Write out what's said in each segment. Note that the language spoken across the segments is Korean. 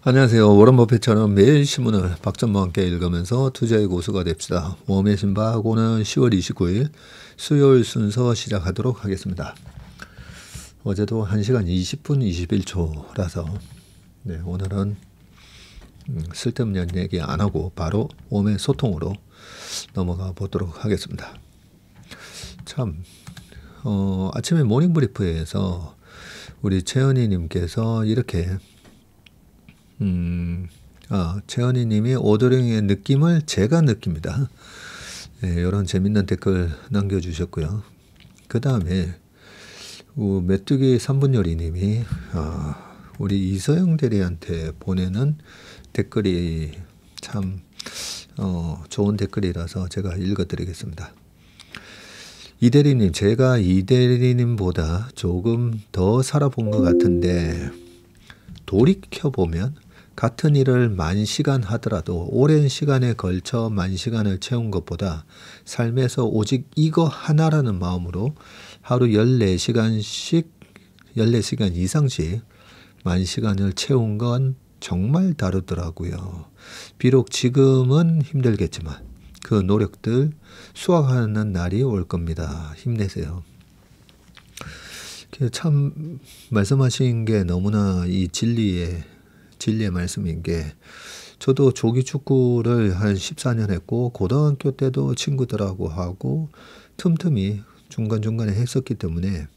안녕하세요. 워런 버핏처럼 매일 신문을 박전무와 함께 읽으면서 투자의 고수가 됩시다. 웜의 신바하고는 10월 29일 수요일 순서 시작하도록 하겠습니다. 어제도 1시간 20분 21초라서 오늘은 쓸데없는 얘기 안 하고 바로 웜의 소통으로 넘어가 보도록 하겠습니다. 참 아침에 모닝브리프에서 우리 최은희 님께서 이렇게 최은희 님이 오더링의 느낌을 제가 느낍니다. 이런 재밌는 댓글 남겨주셨고요. 그 다음에 메뚜기 3분 요리 님이 우리 이서영 대리한테 보내는 댓글이 참 좋은 댓글이라서 제가 읽어드리겠습니다. 이대리님, 제가 이대리님보다 조금 더 살아본 것 같은데 돌이켜보면 같은 일을 만 시간 하더라도 오랜 시간에 걸쳐 만 시간을 채운 것보다 삶에서 오직 이거 하나라는 마음으로 하루 14시간 이상씩 만 시간을 채운 건 정말 다르더라고요. 비록 지금은 힘들겠지만 그 노력들 수확하는 날이 올 겁니다. 힘내세요. 참 말씀하신 게 너무나 이 진리의 말씀인 게, 저도 조기 축구를 한 14년 했고 고등학교 때도 친구들하고 하고 틈틈이 중간중간에 했었기 때문에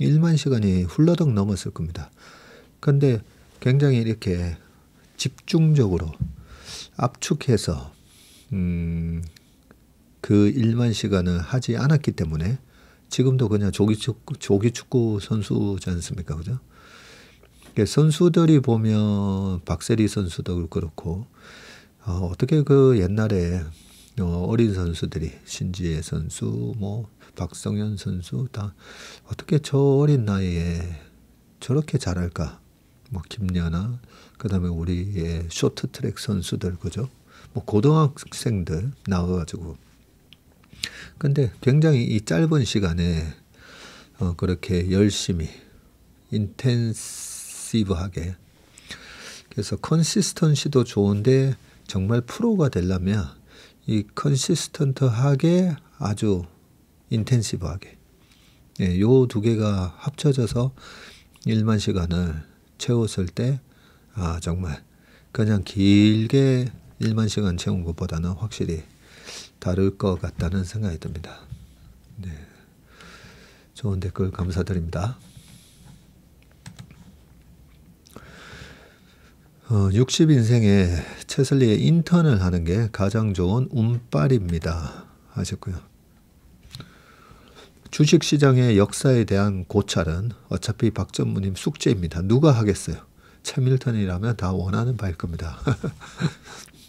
1만 시간이 훌러덩 넘었을 겁니다. 근데 굉장히 이렇게 집중적으로 압축해서 그 1만 시간을 하지 않았기 때문에 지금도 그냥 조기 축구 선수지 않습니까? 그죠? 선수들이 보면 박세리 선수도 그렇고 어떻게 그 옛날에 어린 선수들이 신지혜 선수, 박성현 선수 다 어떻게 저 어린 나이에 저렇게 잘할까? 김연아, 그다음에 우리의 쇼트트랙 선수들, 그죠? 고등학생들 나와가지고. 근데 굉장히 이 짧은 시간에 그렇게 열심히 인텐시브하게, 그래서 컨시스턴시도 좋은데 정말 프로가 되려면 이 컨시스턴트하게 아주 인텐시브하게, 요 두 개가 합쳐져서 1만 시간을 채웠을 때 정말 그냥 길게 1만 시간 채운 것보다는 확실히 다를 것 같다는 생각이 듭니다. 좋은 댓글 감사드립니다. 60인생에 채슬리의 인턴을 하는 게 가장 좋은 운빨입니다 하셨고요. 주식시장의 역사에 대한 고찰은 어차피 박전무님 숙제입니다. 누가 하겠어요? 채밀턴이라면 다 원하는 바일 겁니다.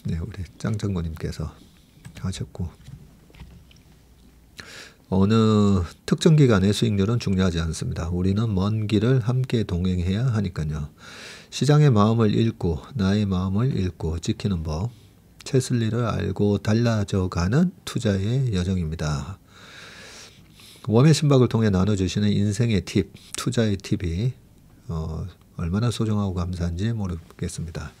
우리 짱장군님께서 하셨고, 어느 특정 기간의 수익률은 중요하지 않습니다. 우리는 먼 길을 함께 동행해야 하니까요. 시장의 마음을 읽고 나의 마음을 읽고 지키는 법, 채슬리를 알고 달라져가는 투자의 여정입니다. 웜의 신박을 통해 나눠주시는 인생의 팁, 투자의 팁이 얼마나 소중하고 감사한지 모르겠습니다.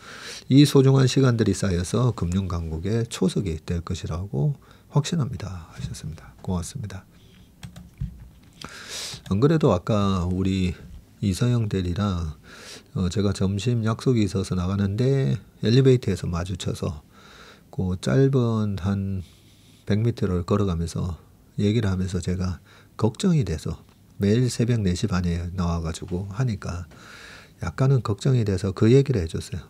이 소중한 시간들이 쌓여서 금융강국의 초석이 될 것이라고 확신합니다 하셨습니다. 고맙습니다. 안 그래도 아까 우리 이서영 대리랑 제가 점심 약속이 있어서 나가는데 엘리베이터에서 마주쳐서 그 짧은 한 100m를 걸어가면서 얘기를 하면서 제가 걱정이 돼서, 매일 새벽 4시 반에 나와가지고 하니까 약간은 걱정이 돼서 그 얘기를 해줬어요.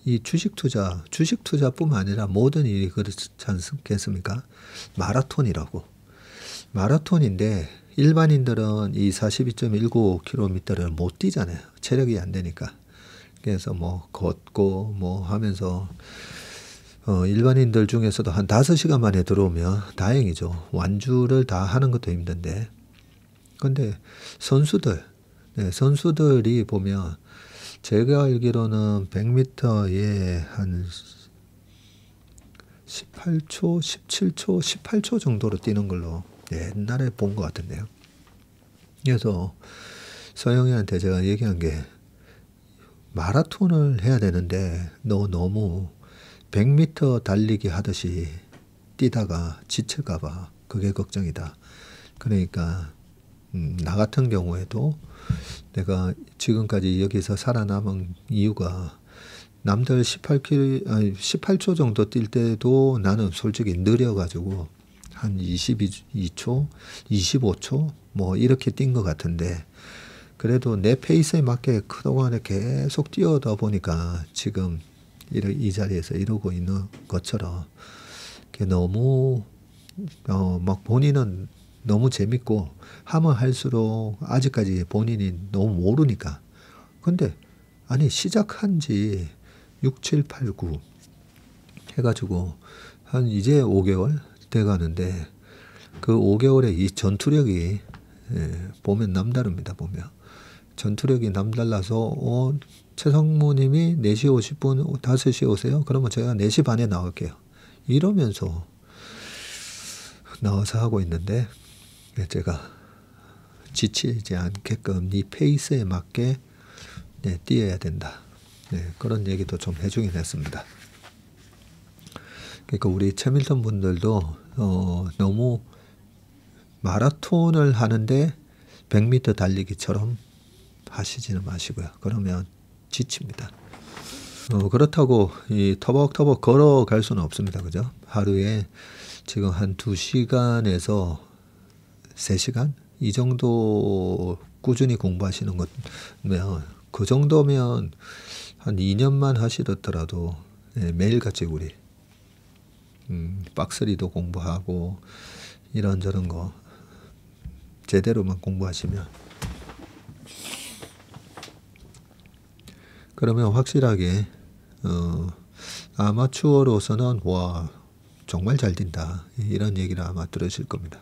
이 주식 투자뿐만 아니라 모든 일이 그렇지 않겠습니까? 마라톤이라고. 마라톤인데 일반인들은 이 42.19km를 못 뛰잖아요. 체력이 안 되니까. 그래서 걷고 하면서 일반인들 중에서도 한 5시간 만에 들어오면 다행이죠. 완주를 다 하는 것도 힘든데. 근데 선수들이 보면 제가 알기로는 100m에 한 18초, 17초, 18초 정도로 뛰는 걸로 옛날에 본 것 같은데요. 그래서 서영이한테 제가 얘기한 게 마라톤을 해야 되는데 너 너무 100m 달리기 하듯이 뛰다가 지칠까 봐 그게 걱정이다. 그러니까 나 같은 경우에도 내가 지금까지 여기서 살아남은 이유가 남들 18초 정도 뛸 때도 나는 솔직히 느려가지고 한 22초, 25초 뭐 이렇게 뛴 것 같은데 그래도 내 페이스에 맞게 그동안에 계속 뛰어다 보니까 지금 이 자리에서 이러고 있는 것처럼 너무 막 본인은 너무 재밌고 하면 할수록 아직까지 본인이 너무 모르니까 근데 아니 시작한 지 6, 7, 8, 9 해가지고 한 이제 5개월 돼가는데 그 5개월의 이 전투력이 보면 남다릅니다. 보면 전투력이 남달라서 최성무님이 4시 50분 5시 오세요? 그러면 제가 4시 반에 나올게요. 이러면서 나와서 하고 있는데 제가 지치지 않게끔 네 페이스에 맞게 뛰어야 된다. 그런 얘기도 좀 해주긴 했습니다. 그러니까 우리 채밀턴 분들도 너무 마라톤을 하는데 100m 달리기처럼 하시지는 마시고요. 그러면 지칩니다. 그렇다고 이 터벅터벅 걸어갈 수는 없습니다. 그죠? 하루에 지금 한 2시간에서 3시간? 이 정도 꾸준히 공부하시는 거면 그 정도면 한 2년만 하시더라도 매일같이 우리 빡쓰리도 공부하고 이런저런 거 제대로만 공부하시면 그러면 확실하게 아마추어로서는 와 정말 잘 뛴다 이런 얘기를 아마 들으실 겁니다.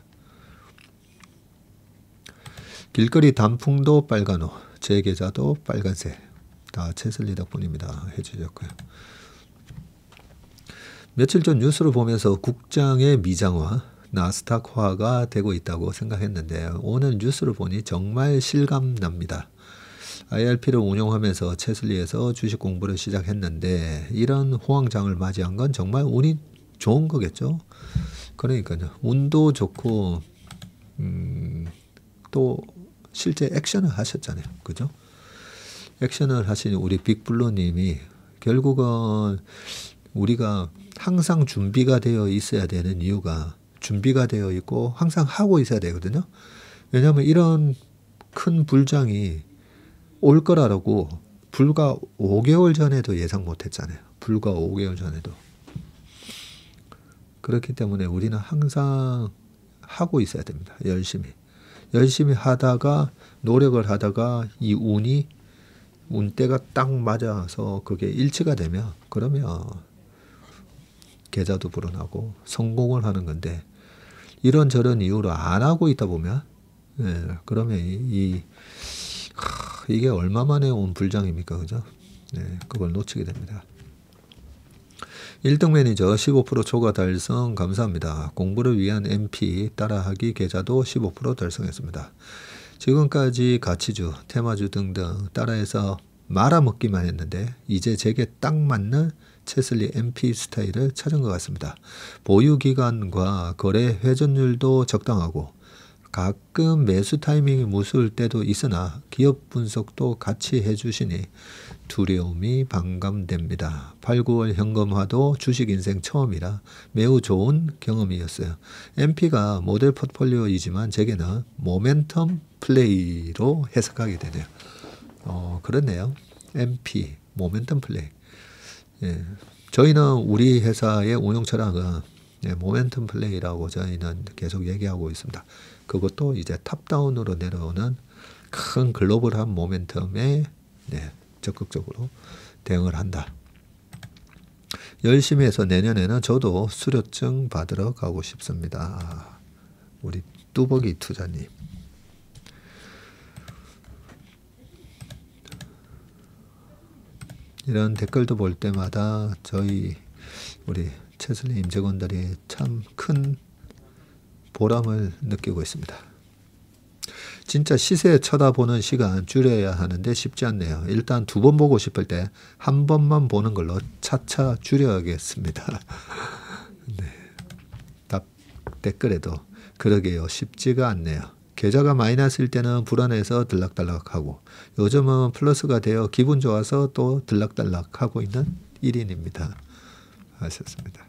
길거리 단풍도 빨간호, 제 계좌도 빨간색. 다 채슬리 덕분입니다. 해주셨고요. 며칠 전 뉴스를 보면서 국장의 미장화, 나스닥화가 되고 있다고 생각했는데 오늘 뉴스를 보니 정말 실감납니다. IRP를 운영하면서 채슬리에서 주식 공부를 시작했는데 이런 호황장을 맞이한 건 정말 운이 좋은 거겠죠. 그러니까요. 운도 좋고 또 실제 액션을 하셨잖아요. 그죠? 액션을 하신 우리 빅블루님이 결국은 우리가 항상 준비가 되어 있어야 되는 이유가 준비가 되어 있고 항상 하고 있어야 되거든요. 왜냐하면 이런 큰 불장이 올 거라고 불과 5개월 전에도 예상 못했잖아요. 불과 5개월 전에도. 그렇기 때문에 우리는 항상 하고 있어야 됩니다. 열심히 하다가 노력을 하다가 이 운때가 딱 맞아서 그게 일치가 되면 그러면 계좌도 불어나고 성공을 하는 건데 이런저런 이유로 안 하고 있다 보면 그러면 이게 얼마 만에 온 불장입니까? 그죠? 그걸 놓치게 됩니다. 1등 매니저 15% 초과 달성 감사합니다. 공부를 위한 MP 따라하기 계좌도 15% 달성했습니다. 지금까지 가치주, 테마주 등등 따라해서 말아먹기만 했는데 이제 제게 딱 맞는 채슬리 MP 스타일을 찾은 것 같습니다. 보유기간과 거래 회전율도 적당하고 가끔 매수 타이밍이 무서울 때도 있으나 기업 분석도 같이 해주시니 두려움이 반감됩니다. 8, 9월 현금화도 주식 인생 처음이라 매우 좋은 경험이었어요. MP가 모델 포트폴리오이지만 제게는 모멘텀 플레이로 해석하게 되네요. 그렇네요. MP, 모멘텀 플레이. 저희는 우리 회사의 운영 철학은 모멘텀 플레이라고 저희는 계속 얘기하고 있습니다. 그것도 이제 탑다운으로 내려오는 큰 글로벌한 모멘텀에 적극적으로 대응을 한다. 열심히 해서 내년에는 저도 수료증 받으러 가고 싶습니다. 우리 뚜벅이 투자님. 이런 댓글도 볼 때마다 우리 채슬리 임직원들이 참 큰 보람을 느끼고 있습니다. 진짜 시세 쳐다보는 시간 줄여야 하는데 쉽지 않네요. 일단 2번 보고 싶을 때 1번만 보는 걸로 차차 줄여야겠습니다. 네. 답 댓글에도 그러게요. 쉽지가 않네요. 계좌가 마이너스일 때는 불안해서 들락달락하고 요즘은 플러스가 되어 기분 좋아서 또 들락달락하고 있는 1인입니다. 하셨습니다.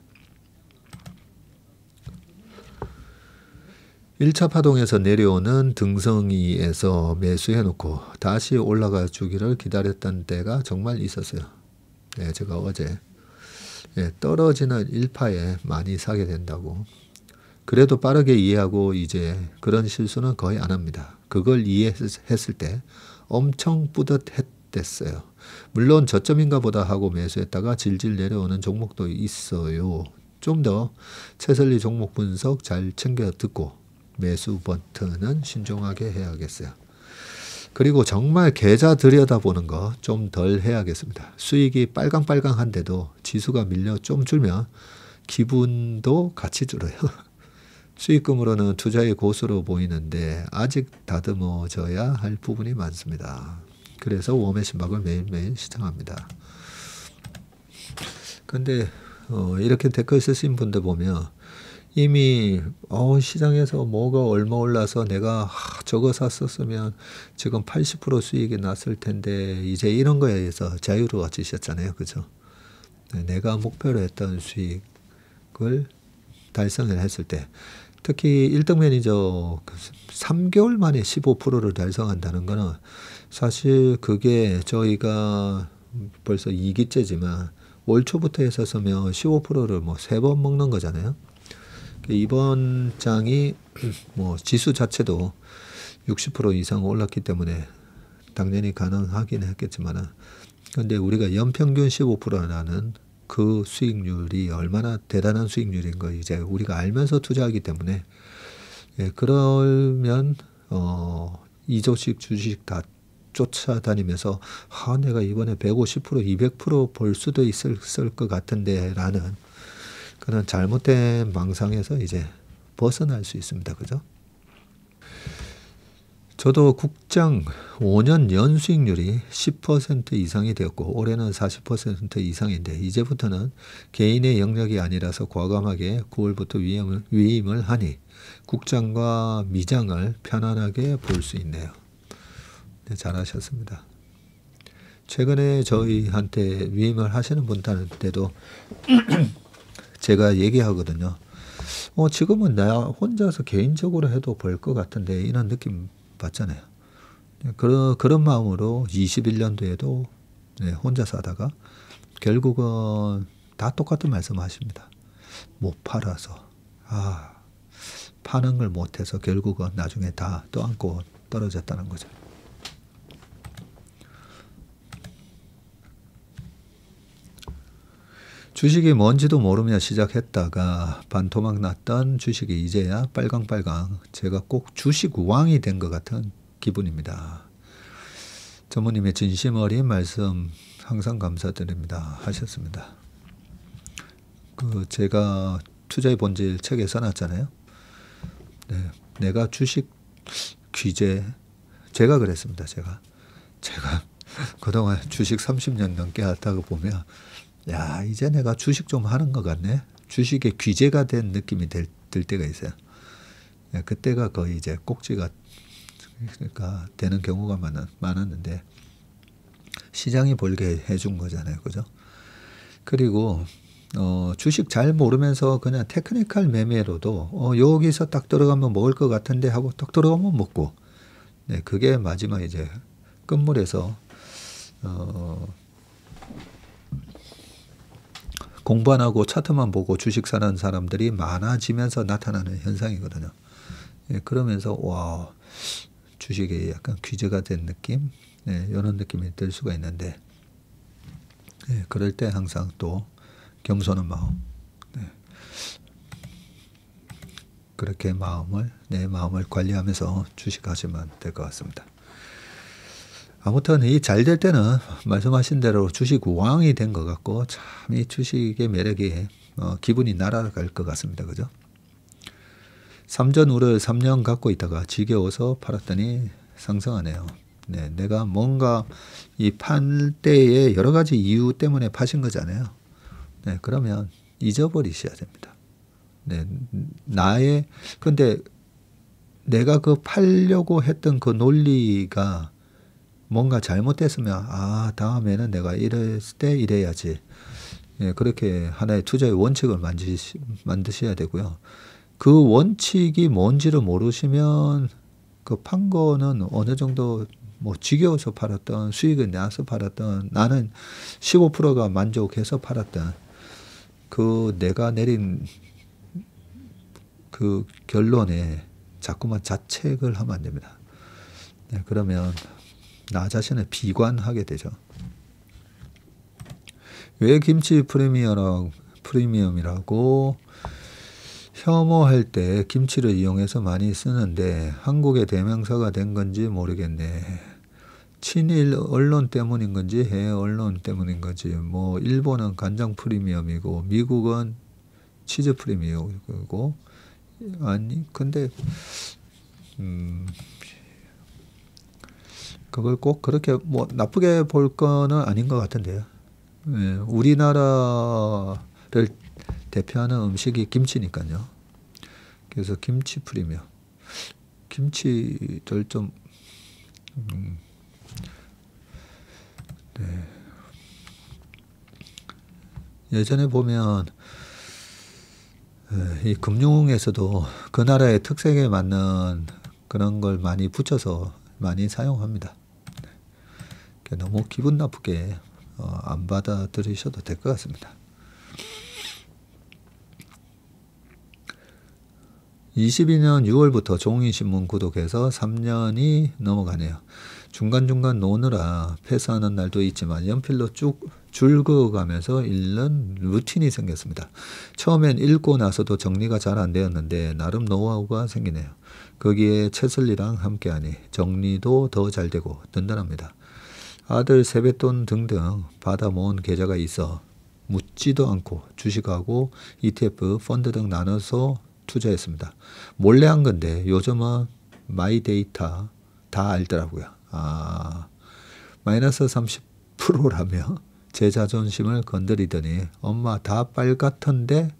1차 파동에서 내려오는 등성이에서 매수해놓고 다시 올라가 주기를 기다렸던 때가 정말 있었어요. 네, 제가 어제 떨어지는 1파에 많이 사게 된다고. 그래도 빠르게 이해하고 이제 그런 실수는 거의 안 합니다. 그걸 이해했을 때 엄청 뿌듯했댔어요. 물론 저점인가 보다 하고 매수했다가 질질 내려오는 종목도 있어요. 좀 더 채설리 종목 분석 잘 챙겨 듣고 매수 버튼은 신중하게 해야겠어요. 그리고 정말 계좌 들여다보는 거 좀 덜 해야겠습니다. 수익이 빨강빨강한데도 지수가 밀려 좀 줄면 기분도 같이 줄어요. 수익금으로는 투자의 고수로 보이는데 아직 다듬어져야 할 부분이 많습니다. 그래서 웜의 신박을 매일매일 시청합니다. 근데 이렇게 댓글 쓰신 분들 보면 이미 시장에서 뭐가 얼마 올라서 내가 저거 샀었으면 지금 80% 수익이 났을 텐데 이제 이런 거에 의해서 자유로워지셨잖아요. 그죠? 내가 목표로 했던 수익을 달성을 했을 때 특히 1등 매니저 3개월 만에 15%를 달성한다는 거는 사실 그게 저희가 벌써 2기째지만 올 초부터 했었으면 15%를 뭐 3번 먹는 거잖아요. 이번 장이 뭐 지수 자체도 60% 이상 올랐기 때문에 당연히 가능하긴 했겠지만은 근데 우리가 연평균 15%라는 그 수익률이 얼마나 대단한 수익률인 거 이제 우리가 알면서 투자하기 때문에 그러면 이조식 주식 다 쫓아다니면서 내가 이번에 150% 200% 볼 수도 있을 것 같은데 라는 그런 잘못된 망상에서 이제 벗어날 수 있습니다. 그죠? 저도 국장 5년 연수익률이 10% 이상이 되었고 올해는 40% 이상인데 이제부터는 개인의 영역이 아니라서 과감하게 9월부터 위임을 하니 국장과 미장을 편안하게 볼 수 있네요. 네, 잘하셨습니다. 최근에 저희한테 위임을 하시는 분들한테도 제가 얘기하거든요. 지금은 나 혼자서 개인적으로 해도 벌 것 같은데 이런 느낌 받잖아요. 그런 마음으로 21년도에도 혼자서 하다가 결국은 다 똑같은 말씀 하십니다. 못 팔아서 파는 걸 못해서 결국은 나중에 다 떠안고 떨어졌다는 거죠. 주식이 뭔지도 모르며 시작했다가 반토막 났던 주식이 이제야 빨강빨강 제가 꼭 주식 왕이 된 것 같은 기분입니다. 전무님의 진심 어린 말씀 항상 감사드립니다. 하셨습니다. 제가 투자의 본질 책에 써놨잖아요. 네, 내가 주식 규제 제가 그랬습니다. 제가 그동안 주식 30년 넘게 하다가 보면 이제 내가 주식 좀 하는 것 같네. 주식에 귀재가 된 느낌이 들 때가 있어요. 그때가 거의 이제 꼭지가 되는 경우가 많았는데 시장이 벌게 해준 거잖아요. 그죠? 그리고 주식 잘 모르면서 그냥 테크니컬 매매로도 여기서 딱 들어가면 먹을 것 같은데 하고 딱 들어가면 먹고 그게 마지막 이제 끝물에서 공부 안 하고 차트만 보고 주식 사는 사람들이 많아지면서 나타나는 현상이거든요. 그러면서 주식이 약간 귀재가 된 느낌? 이런 느낌이 들 수가 있는데 그럴 때 항상 또 겸손한 마음 그렇게 내 마음을 관리하면서 주식하시면 될 것 같습니다. 아무튼 이 잘 될 때는 말씀하신 대로 주식 왕이 된 것 같고 참 이 주식의 매력이 기분이 날아갈 것 같습니다. 그죠? 삼전우를 3년 갖고 있다가 지겨워서 팔았더니 상승하네요. 네, 내가 뭔가 이 팔 때에 여러 가지 이유 때문에 파신 거잖아요. 네, 그러면 잊어버리셔야 됩니다. 네, 근데 내가 그 팔려고 했던 그 논리가 뭔가 잘못됐으면, 다음에는 내가 이랬을 때 이래야지. 예, 그렇게 하나의 투자의 원칙을 만드셔야 되고요. 그 원칙이 뭔지를 모르시면 그 판 거는 어느 정도 뭐 지겨워서 팔았던, 수익이 나서 팔았던, 나는 15%가 만족해서 팔았던 그 내가 내린 그 결론에 자꾸만 자책을 하면 안 됩니다. 네, 그러면 나 자신을 비관하게 되죠. 왜 김치 프리미엄이라고 혐오할 때 김치를 이용해서 많이 쓰는데 한국의 대명사가 된 건지 모르겠네. 친일 언론 때문인 건지 해외 언론 때문인 건지, 뭐 일본은 간장 프리미엄이고 미국은 치즈 프리미엄이고, 아니 근데 그걸 꼭 그렇게 뭐 나쁘게 볼 거는 아닌 것 같은데요. 예, 우리나라를 대표하는 음식이 김치니까요. 그래서 김치 프리미엄. 김치를 좀 네. 예전에 보면 이 금융에서도 그 나라의 특색에 맞는 그런 걸 많이 붙여서 많이 사용합니다. 너무 기분 나쁘게 안 받아들이셔도 될 것 같습니다. 22년 6월부터 종이신문 구독해서 3년이 넘어가네요. 중간중간 노느라 패스하는 날도 있지만 연필로 쭉 줄 그어가면서 읽는 루틴이 생겼습니다. 처음엔 읽고 나서도 정리가 잘 안 되었는데 나름 노하우가 생기네요. 거기에 채슬리랑 함께하니 정리도 더 잘 되고 든든합니다. 아들 세뱃돈 등등 받아 모은 계좌가 있어 묻지도 않고 주식하고 ETF, 펀드 등 나눠서 투자했습니다. 몰래 한 건데 요즘은 마이 데이터 다 알더라고요. 마이너스 30%라며 제 자존심을 건드리더니 엄마 다 빨갛던데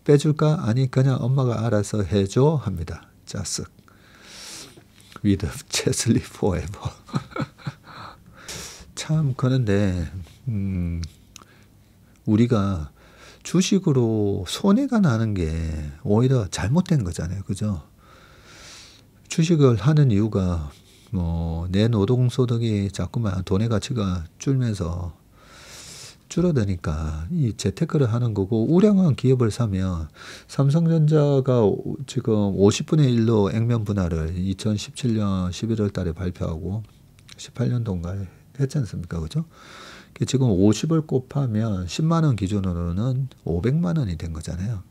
빼줄까? 아니 그냥 엄마가 알아서 해줘 합니다. 짜쓱. With Chesley forever. 참 그런데 우리가 주식으로 손해가 나는 게 오히려 잘못된 거잖아요. 그죠? 주식을 하는 이유가 뭐 내 노동소득이 자꾸만 돈의 가치가 줄어드니까 이 재테크를 하는 거고, 우량한 기업을 사면 삼성전자가 지금 50분의 1로 액면 분할을 2017년 11월 달에 발표하고 18년도인가 했지 않습니까? 그죠? 지금 50을 곱하면 10만 원 기준으로는 500만 원이 된 거잖아요.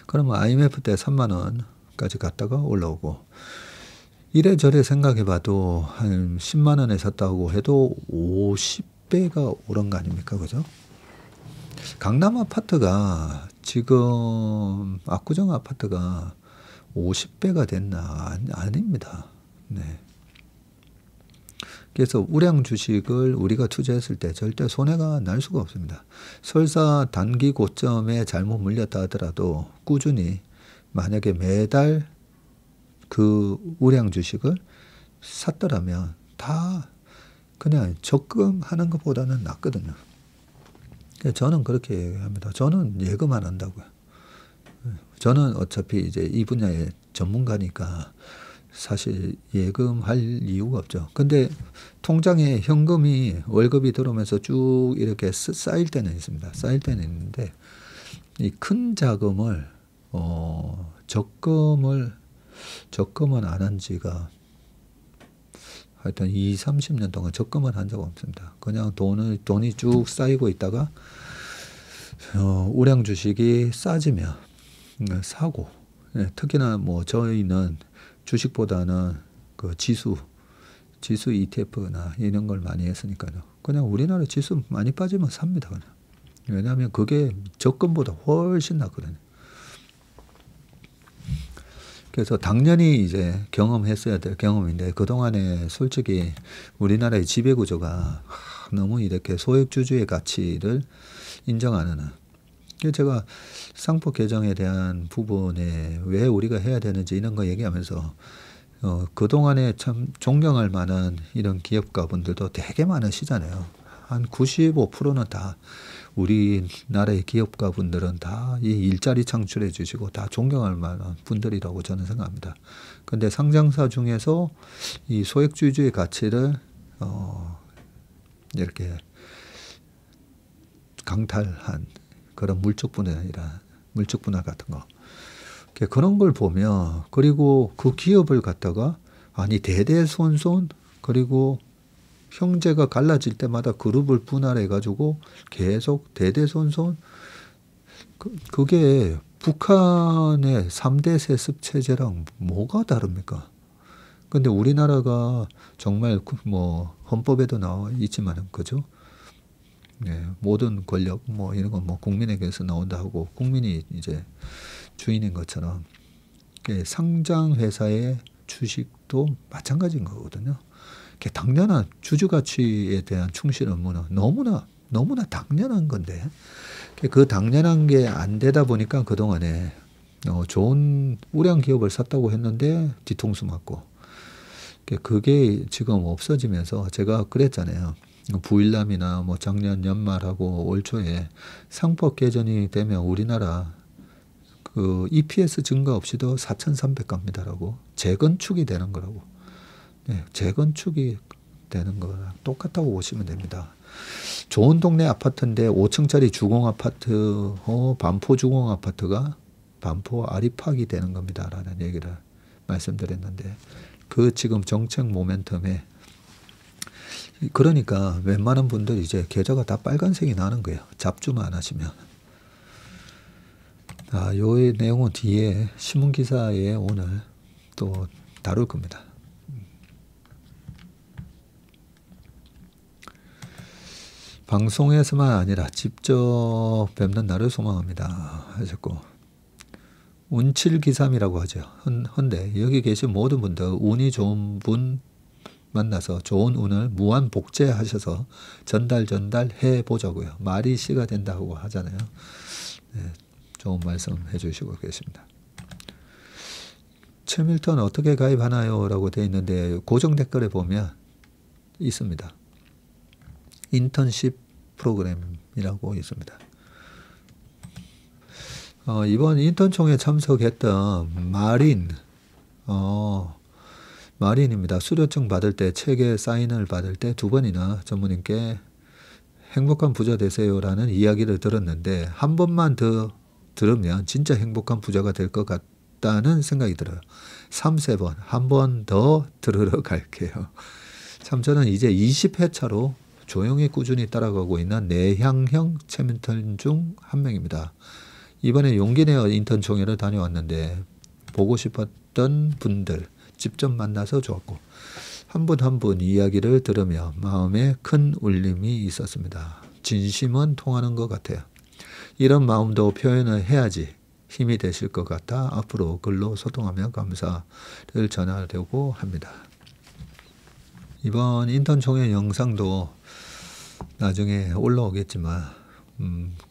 그러면 IMF 때 3만 원까지 갔다가 올라오고, 이래저래 생각해봐도 한 10만 원에 샀다고 해도 50배가 오른 거 아닙니까? 그죠? 강남 아파트가 지금 압구정 아파트가 50배가 됐나? 아닙니다. 네. 그래서 우량 주식을 우리가 투자했을 때 절대 손해가 날 수가 없습니다. 설사 단기 고점에 잘못 물렸다 하더라도 꾸준히 만약에 매달 그 우량 주식을 샀더라면 다 그냥 적금하는 것보다는 낫거든요. 저는 그렇게 얘기합니다. 저는 예금 안 한다고요. 저는 어차피 이제 이 분야의 전문가니까 사실 예금할 이유가 없죠. 근데 통장에 현금이 월급이 들어오면서 쭉 이렇게 쌓일 때는 있습니다. 쌓일 때는 있는데 이 큰 자금을 적금은 안 한 지가 하여튼 20-30년 동안 적금을 한 적 없습니다. 그냥 돈이 쭉 쌓이고 있다가 우량 주식이 싸지면 사고, 특히나 뭐 저희는 주식보다는 그 지수 ETF나 이런 걸 많이 했으니까요. 그냥 우리나라 지수 많이 빠지면 삽니다. 그냥. 왜냐하면 그게 적금보다 훨씬 낫거든요. 그래서 당연히 이제 경험했어야 될 경험인데 그동안에 솔직히 우리나라의 지배구조가 너무 이렇게 소액주주의 가치를 인정 안 하는. 제가 상법 개정에 대한 부분에 왜 우리가 해야 되는지 이런 거 얘기하면서 그동안에 참 존경할 만한 이런 기업가분들도 되게 많으시잖아요. 한 95%는 다 우리나라의 기업가분들은 다 이 일자리 창출해 주시고 다 존경할 만한 분들이라고 저는 생각합니다. 근데 상장사 중에서 이 소액주주의 가치를 이렇게 강탈한 그런 물적 분할 같은 거. 그런 걸 보면 그리고 그 기업을 갖다가 아니 대대손손 그리고 형제가 갈라질 때마다 그룹을 분할해 가지고 계속 대대손손 그게 북한의 3대 세습 체제랑 뭐가 다릅니까? 근데 우리나라가 정말 뭐 헌법에도 나와 있지만은 그죠? 네, 모든 권력 뭐 이런 건 뭐 국민에게서 나온다 하고 국민이 이제 주인인 것처럼 상장 회사의 주식도 마찬가지인 거거든요. 당연한 주주 가치에 대한 충실 업무는 너무나 당연한 건데 그 당연한 게 안 되다 보니까 그동안에 좋은 우량 기업을 샀다고 했는데 뒤통수 맞고 그게 지금 없어지면서 제가 그랬잖아요. 부일남이나 뭐 작년 연말하고 올 초에 상법 개정이 되면 우리나라 그 EPS 증가 없이도 4,300 갑니다라고 재건축이 되는 거라고. 네, 재건축이 되는 거랑 똑같다고 보시면 됩니다. 좋은 동네 아파트인데 5층짜리 주공 아파트, 반포 주공 아파트가 반포 아리팍이 되는 겁니다라는 얘기를 말씀드렸는데 그 지금 정책 모멘텀에 그러니까 웬만한 분들 이제 계좌가 다 빨간색이 나는 거예요. 잡주만 안 하시면. 요 내용은 뒤에 신문기사에 오늘 또 다룰 겁니다. 방송에서만 아니라 직접 뵙는 날을 소망합니다 하셨고 운칠기삼이라고 하죠. 헌데 여기 계신 모든 분들 운이 좋은 분 만나서 좋은 운을 무한 복제하셔서 전달해 보자고요. 말이 씨가 된다고 하잖아요. 네, 좋은 말씀 해주시고 계십니다. 최밀턴 어떻게 가입하나요? 라고 되어 있는데 고정 댓글에 보면 있습니다. 인턴십 프로그램이라고 있습니다. 이번 인턴총회 참석했던 마린입니다. 수료증 받을 때 책에 사인을 받을 때 2번이나 전무님께 행복한 부자 되세요라는 이야기를 들었는데 한 번만 더 들으면 진짜 행복한 부자가 될 것 같다는 생각이 들어요. 3, 4번 한 번 더 들으러 갈게요. 참 저는 이제 20회차로 조용히 꾸준히 따라가고 있는 내향형 최민턴 중 한 명입니다. 이번에 용기 내어 인턴 총회를 다녀왔는데 보고 싶었던 분들 직접 만나서 좋았고 한 분 한 분 이야기를 들으며 마음에 큰 울림이 있었습니다. 진심은 통하는 것 같아요. 이런 마음도 표현을 해야지 힘이 되실 것 같아 앞으로 글로 소통하며 감사를 전하려고 합니다. 이번 인턴 총회 영상도 나중에 올라오겠지만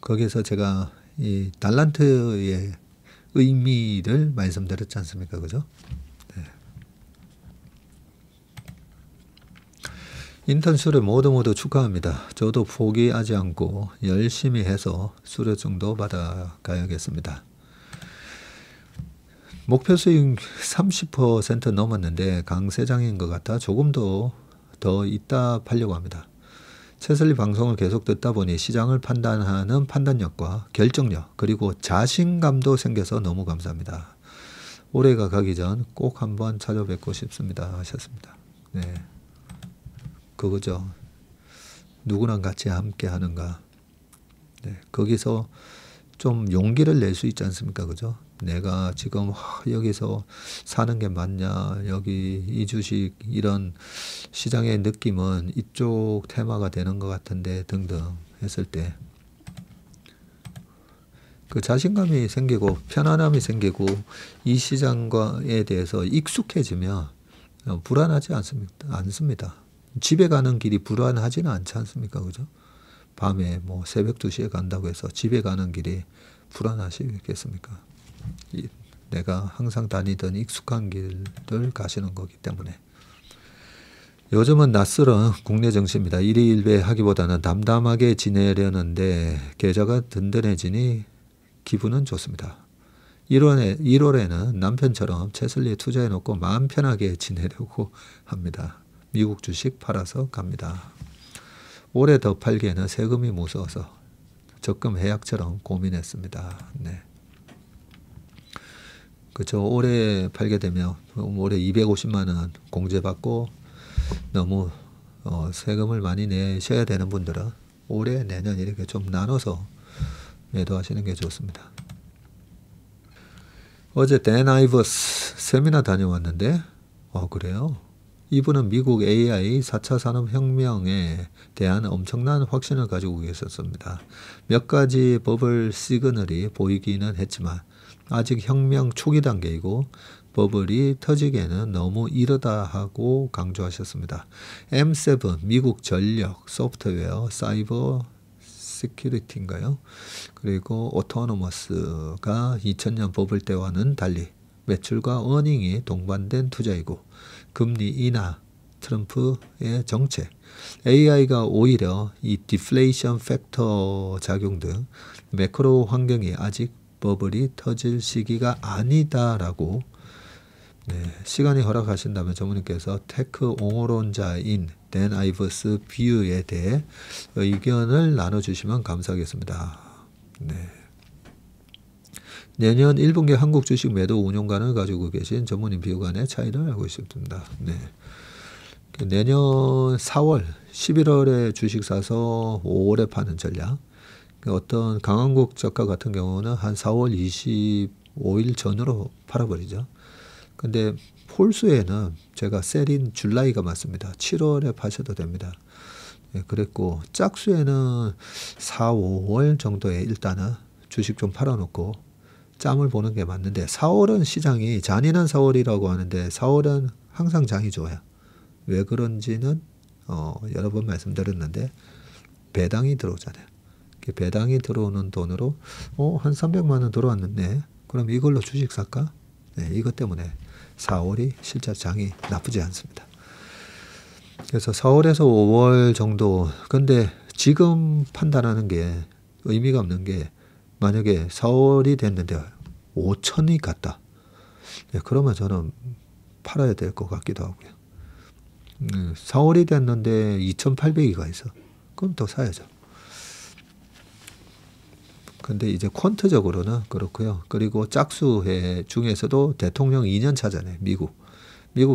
거기서 제가 이 달란트의 의미를 말씀드렸지 않습니까? 그죠? 네. 인턴 수료 모두 축하합니다. 저도 포기하지 않고 열심히 해서 수료증도 받아가야겠습니다. 목표 수익 30% 넘었는데 강세장인 것 같아 조금 더 이따 팔려고 합니다. 최슬리 방송을 계속 듣다 보니 시장을 판단하는 판단력과 결정력 그리고 자신감도 생겨서 너무 감사합니다. 올해가 가기 전 꼭 한번 찾아뵙고 싶습니다 하셨습니다. 네, 그거죠. 누구랑 같이 함께 하는가. 네, 거기서 좀 용기를 낼 수 있지 않습니까? 그죠? 내가 지금 여기서 사는 게 맞냐, 여기 이 주식 이런 시장의 느낌은 이쪽 테마가 되는 것 같은데 등등 했을 때 그 자신감이 생기고 편안함이 생기고 이 시장과에 대해서 익숙해지면 불안하지 않습니다. 집에 가는 길이 불안하지는 않지 않습니까? 그죠? 밤에 뭐 새벽 2시에 간다고 해서 집에 가는 길이 불안하시겠습니까? 내가 항상 다니던 익숙한 길을 가시는 거기 때문에. 요즘은 낯설은 국내 정시입니다. 일희일비 하기보다는 담담하게 지내려는데 계좌가 든든해지니 기분은 좋습니다. 1월에는 남편처럼 채슬리에 투자해놓고 마음 편하게 지내려고 합니다. 미국 주식 팔아서 갑니다. 올해 더 팔기에는 세금이 무서워서 적금 해약처럼 고민했습니다. 네. 그렇죠. 올해 팔게 되면 올해 250만 원 공제받고 너무 세금을 많이 내셔야 되는 분들은 올해 내년 이렇게 좀 나눠서 매도하시는 게 좋습니다. 어제 댄 아이버스 세미나 다녀왔는데 그래요? 이분은 미국 AI 4차 산업혁명에 대한 엄청난 확신을 가지고 계셨습니다. 몇 가지 버블 시그널이 보이기는 했지만 아직 혁명 초기 단계이고 버블이 터지기에는 너무 이르다 하고 강조하셨습니다. M7 미국 전력, 소프트웨어, 사이버 시큐리티인가요? 그리고 오토노머스가 2000년 버블 때와는 달리 매출과 어닝이 동반된 투자이고 금리 인하, 트럼프의 정책, AI가 오히려 이 디플레이션 팩터 작용 등 매크로 환경이 아직 버블이 터질 시기가 아니다라고 시간이 허락하신다면 전무님께서 테크 옹호론자인 댄 아이버스 뷰에 대해 의견을 나눠주시면 감사하겠습니다. 네. 내년 1분기 한국 주식 매도 운용관을 가지고 계신 전문인 뷰 간의 차이를 알고 싶습니다. 네. 내년 4월, 11월에 주식 사서 5월에 파는 전략. 어떤 강한국 작가 같은 경우는 한 4월 25일 전으로 팔아버리죠. 근데 폴수에는 제가 셀인 줄라이가 맞습니다. 7월에 파셔도 됩니다. 네, 그랬고 짝수에는 4, 5월 정도에 일단은 주식 좀 팔아놓고 짬을 보는 게 맞는데 4월은 시장이 잔인한 4월이라고 하는데 4월은 항상 장이 좋아요. 왜 그런지는 여러 번 말씀드렸는데 배당이 들어오잖아요. 배당이 들어오는 돈으로 한 300만 원 들어왔는데 그럼 이걸로 주식 살까? 네, 이것 때문에 4월이 실제 장이 나쁘지 않습니다. 그래서 4월에서 5월 정도. 근데 지금 판단하는 게 의미가 없는 게 만약에 4월이 됐는데 5천이 갔다. 네, 그러면 저는 팔아야 될 것 같기도 하고요. 4월이 됐는데 2,800이 가 있어. 그럼 또 사야죠. 근데 이제 퀀트적으로는 그렇고요. 그리고 짝수회 중에서도 대통령 2년 차잖아요. 미국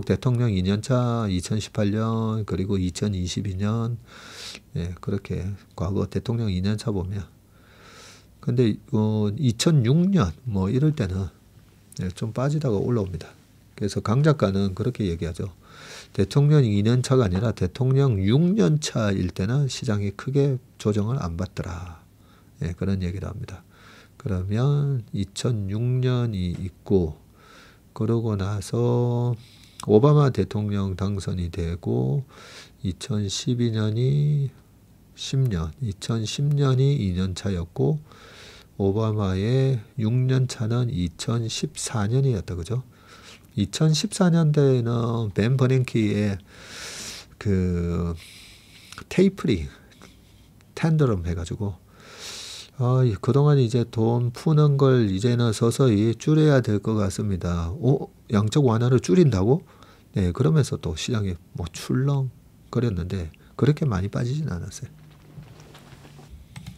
대통령 2년 차 2018년 그리고 2022년 그렇게 과거 대통령 2년 차 보면 근데 2006년 뭐 이럴 때는 좀 빠지다가 올라옵니다. 그래서 강 작가는 그렇게 얘기하죠. 대통령 2년 차가 아니라 대통령 6년 차일 때는 시장이 크게 조정을 안 받더라. 그런 얘기를 합니다. 그러면 2006년이 있고 그러고 나서 오바마 대통령 당선이 되고 2012년이 2010년이 2년 차였고 오바마의 6년 차는 2014년이었다. 그죠? 2014년대에는 벤 버냉키의 그 테이프링 텐더럼 해가지고 그동안 이제 돈 푸는 걸 이제는 서서히 줄여야 될 것 같습니다. 양적 완화를 줄인다고? 네, 그러면서 또 시장이 뭐 출렁거렸는데 그렇게 많이 빠지진 않았어요.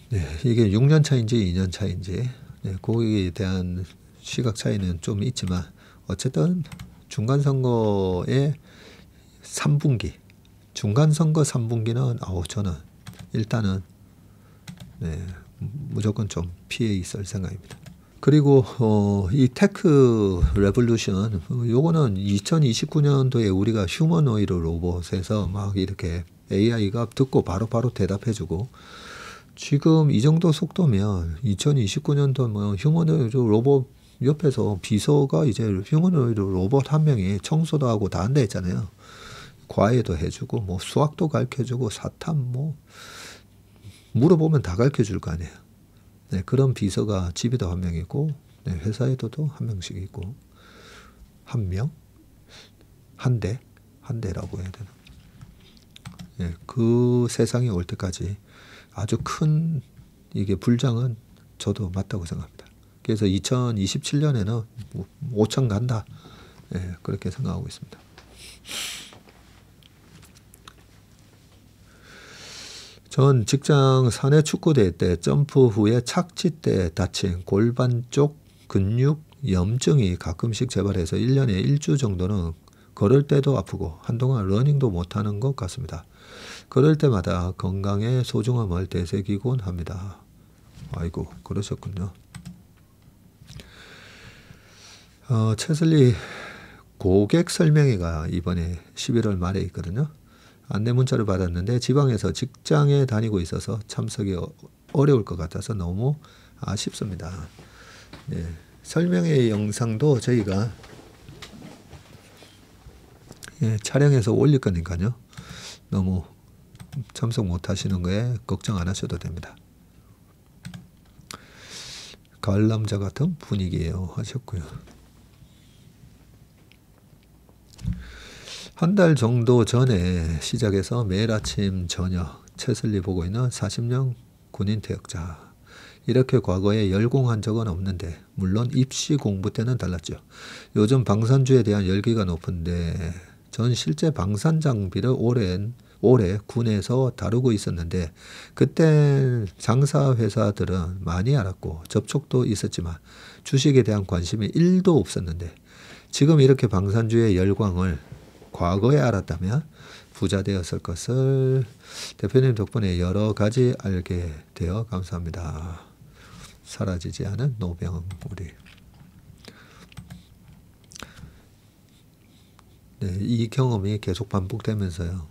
네, 이게 6년 차인지 2년 차인지 거기에 대한 시각 차이는 좀 있지만 어쨌든 중간선거의 3분기, 중간선거 3분기는 저는 일단은 무조건 좀 피해 있을 생각입니다. 그리고 이 테크 레볼루션 요거는 2029년도에 우리가 휴머노이드 로봇에서 막 이렇게 AI가 듣고 바로바로 대답해주고 지금 이 정도 속도면 2029년도 뭐 휴머노이드 로봇 옆에서 비서가 이제 휴머노이드 로봇 한 명이 청소도 하고 다 한다 했잖아요. 과외도 해주고 뭐 수학도 가르쳐주고 사탐 뭐 물어보면 다 가르쳐줄 거 아니에요. 네, 그런 비서가 집에도 한 명이고 네, 회사에도 한 명씩 있고 한 명? 한 대라고 해야 되나? 네, 그 세상이 올 때까지 아주 큰 이게 불장은 저도 맞다고 생각합니다. 그래서 2027년에는 5천 간다. 네, 그렇게 생각하고 있습니다. 전 직장 사내 축구대회 때 점프 후에 착지 때 다친 골반 쪽 근육 염증이 가끔씩 재발해서 1년에 1주 정도는 걸을 때도 아프고 한동안 러닝도 못하는 것 같습니다. 걸을 때마다 건강의 소중함을 되새기곤 합니다. 아이고 그러셨군요. 채슬리 고객 설명회가 이번에 11월 말에 있거든요. 안내 문자를 받았는데 지방에서 직장에 다니고 있어서 참석이 어려울 것 같아서 너무 아쉽습니다. 네, 설명회 영상도 저희가 촬영해서 올릴 거니까요. 너무 참석 못 하시는 거에 걱정 안 하셔도 됩니다. 가을 남자 같은 분위기예요 하셨고요. 한 달 정도 전에 시작해서 매일 아침 저녁 채슬리 보고 있는 40년 군인 퇴역자. 이렇게 과거에 열공한 적은 없는데 물론 입시 공부 때는 달랐죠. 요즘 방산주에 대한 열기가 높은데 전 실제 방산 장비를 올해 군에서 다루고 있었는데 그때 장사 회사들은 많이 알았고 접촉도 있었지만 주식에 대한 관심이 1도 없었는데 지금 이렇게 방산주의 열광을 과거에 알았다면 부자 되었을 것을 대표님 덕분에 여러 가지 알게 되어 감사합니다. 사라지지 않은 노병 우리. 네, 이 경험이 계속 반복되면서요.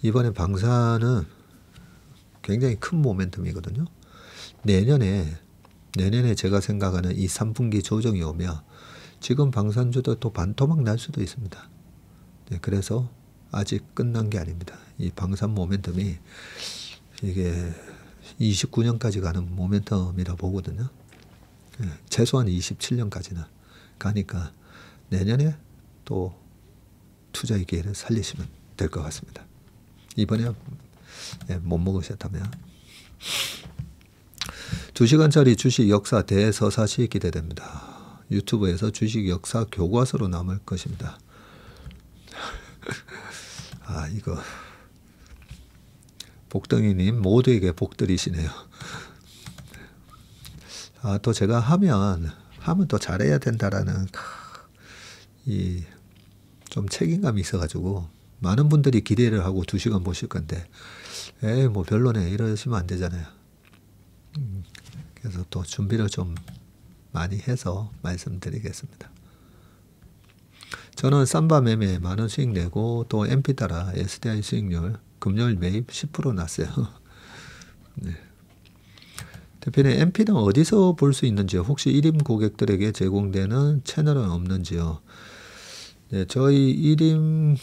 이번에 방산은 굉장히 큰 모멘텀이거든요. 내년에 제가 생각하는 이 3분기 조정이 오면 지금 방산주도 또 반토막 날 수도 있습니다. 네, 그래서 아직 끝난 게 아닙니다. 이 방산 모멘텀이 이게 29년까지 가는 모멘텀이라 보거든요. 네, 최소한 27년까지는 가니까 내년에 또 투자의 기회를 살리시면 될 것 같습니다. 이번에 못 먹으셨다면 2시간짜리 주식 역사 대서사시 기대됩니다. 유튜브에서 주식 역사 교과서로 남을 것입니다. 아 이거 복덩이님 모두에게 복들이시네요. 아 또 제가 하면 더 잘해야 된다라는 이 좀 책임감이 있어가지고 많은 분들이 기대를 하고 2시간 보실 건데 에이 뭐 별로네 이러시면 안 되잖아요. 그래서 또 준비를 좀 많이 해서 말씀드리겠습니다. 저는 삼바 매매에 많은 수익 내고 또 MP 따라 SDI 수익률 금요일 매입 10% 났어요. 네. 대표님 MP는 어디서 볼 수 있는지요? 혹시 1임 고객들에게 제공되는 채널은 없는지요? 네, 저희 1임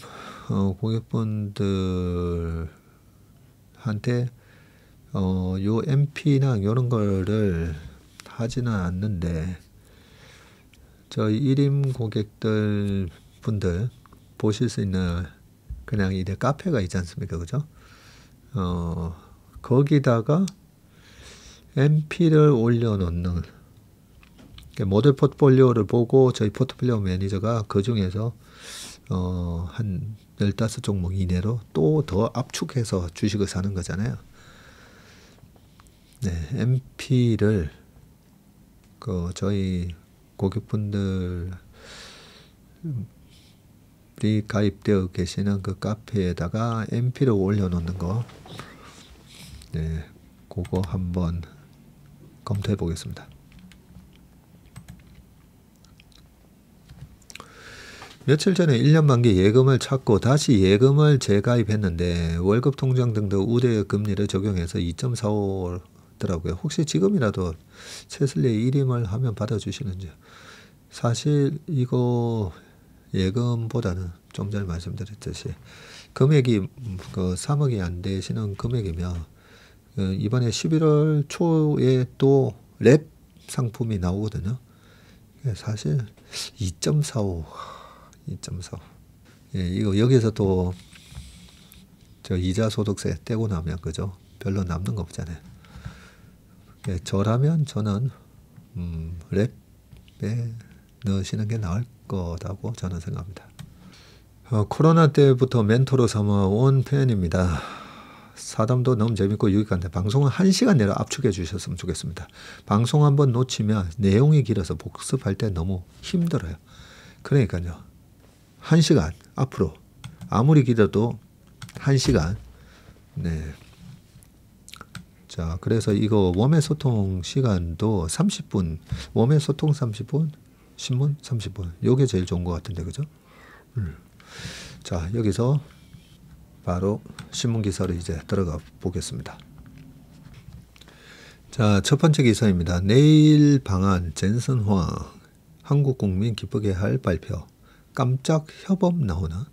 고객분들한테 요 MP나 이런 거를 하지는 않는데 저희 1임 고객들 분들 보실 수 있는 그냥 이제 카페가 있지 않습니까? 그죠? 거기다가 MP를 올려놓는 모델 포트폴리오를 보고 저희 포트폴리오 매니저가 그 중에서 한 15종목 이내로 또 더 압축해서 주식을 사는 거잖아요. 네, MP를 저희 고객분들이 가입되어 계시는 그 카페에다가 MP를 올려놓는 거, 네, 그거 한번 검토해 보겠습니다. 며칠 전에 1년 만기 예금을 찾고 다시 예금을 재가입했는데 월급 통장 등등 우대 금리를 적용해서 2.45더라고요. 혹시 지금이라도 최슬리에 일임을 하면 받아주시는지. 사실 이거 예금보다는 좀 전에 말씀드렸듯이 금액이 그 3억이 안 되시는 금액이면 이번에 11월 초에 또 랩 상품이 나오거든요. 사실 2.45 예, 이거 여기서 또 저 이자 소득세 떼고 나면 그죠? 별로 남는 거 없잖아요. 예, 저라면 저는 랩에 넣으시는 게 나을 거라고 저는 생각합니다. 코로나 때부터 멘토로 삼아온 팬입니다. 사담도 너무 재밌고 유익한데 방송은 1시간 내로 압축해 주셨으면 좋겠습니다. 방송 한번 놓치면 내용이 길어서 복습할 때 너무 힘들어요. 그러니까요. 1시간 앞으로 아무리 길어도 1시간. 네. 자, 그래서 이거 웜의 소통 시간도 30분. 웜의 소통 30분, 신문 30분. 요게 제일 좋은 것 같은데 그죠? 자, 여기서 바로 신문 기사로 이제 들어가 보겠습니다. 자, 첫 번째 기사입니다. 내일 방한 젠슨 황 한국 국민 기쁘게 할 발표. 깜짝 협업 나오나?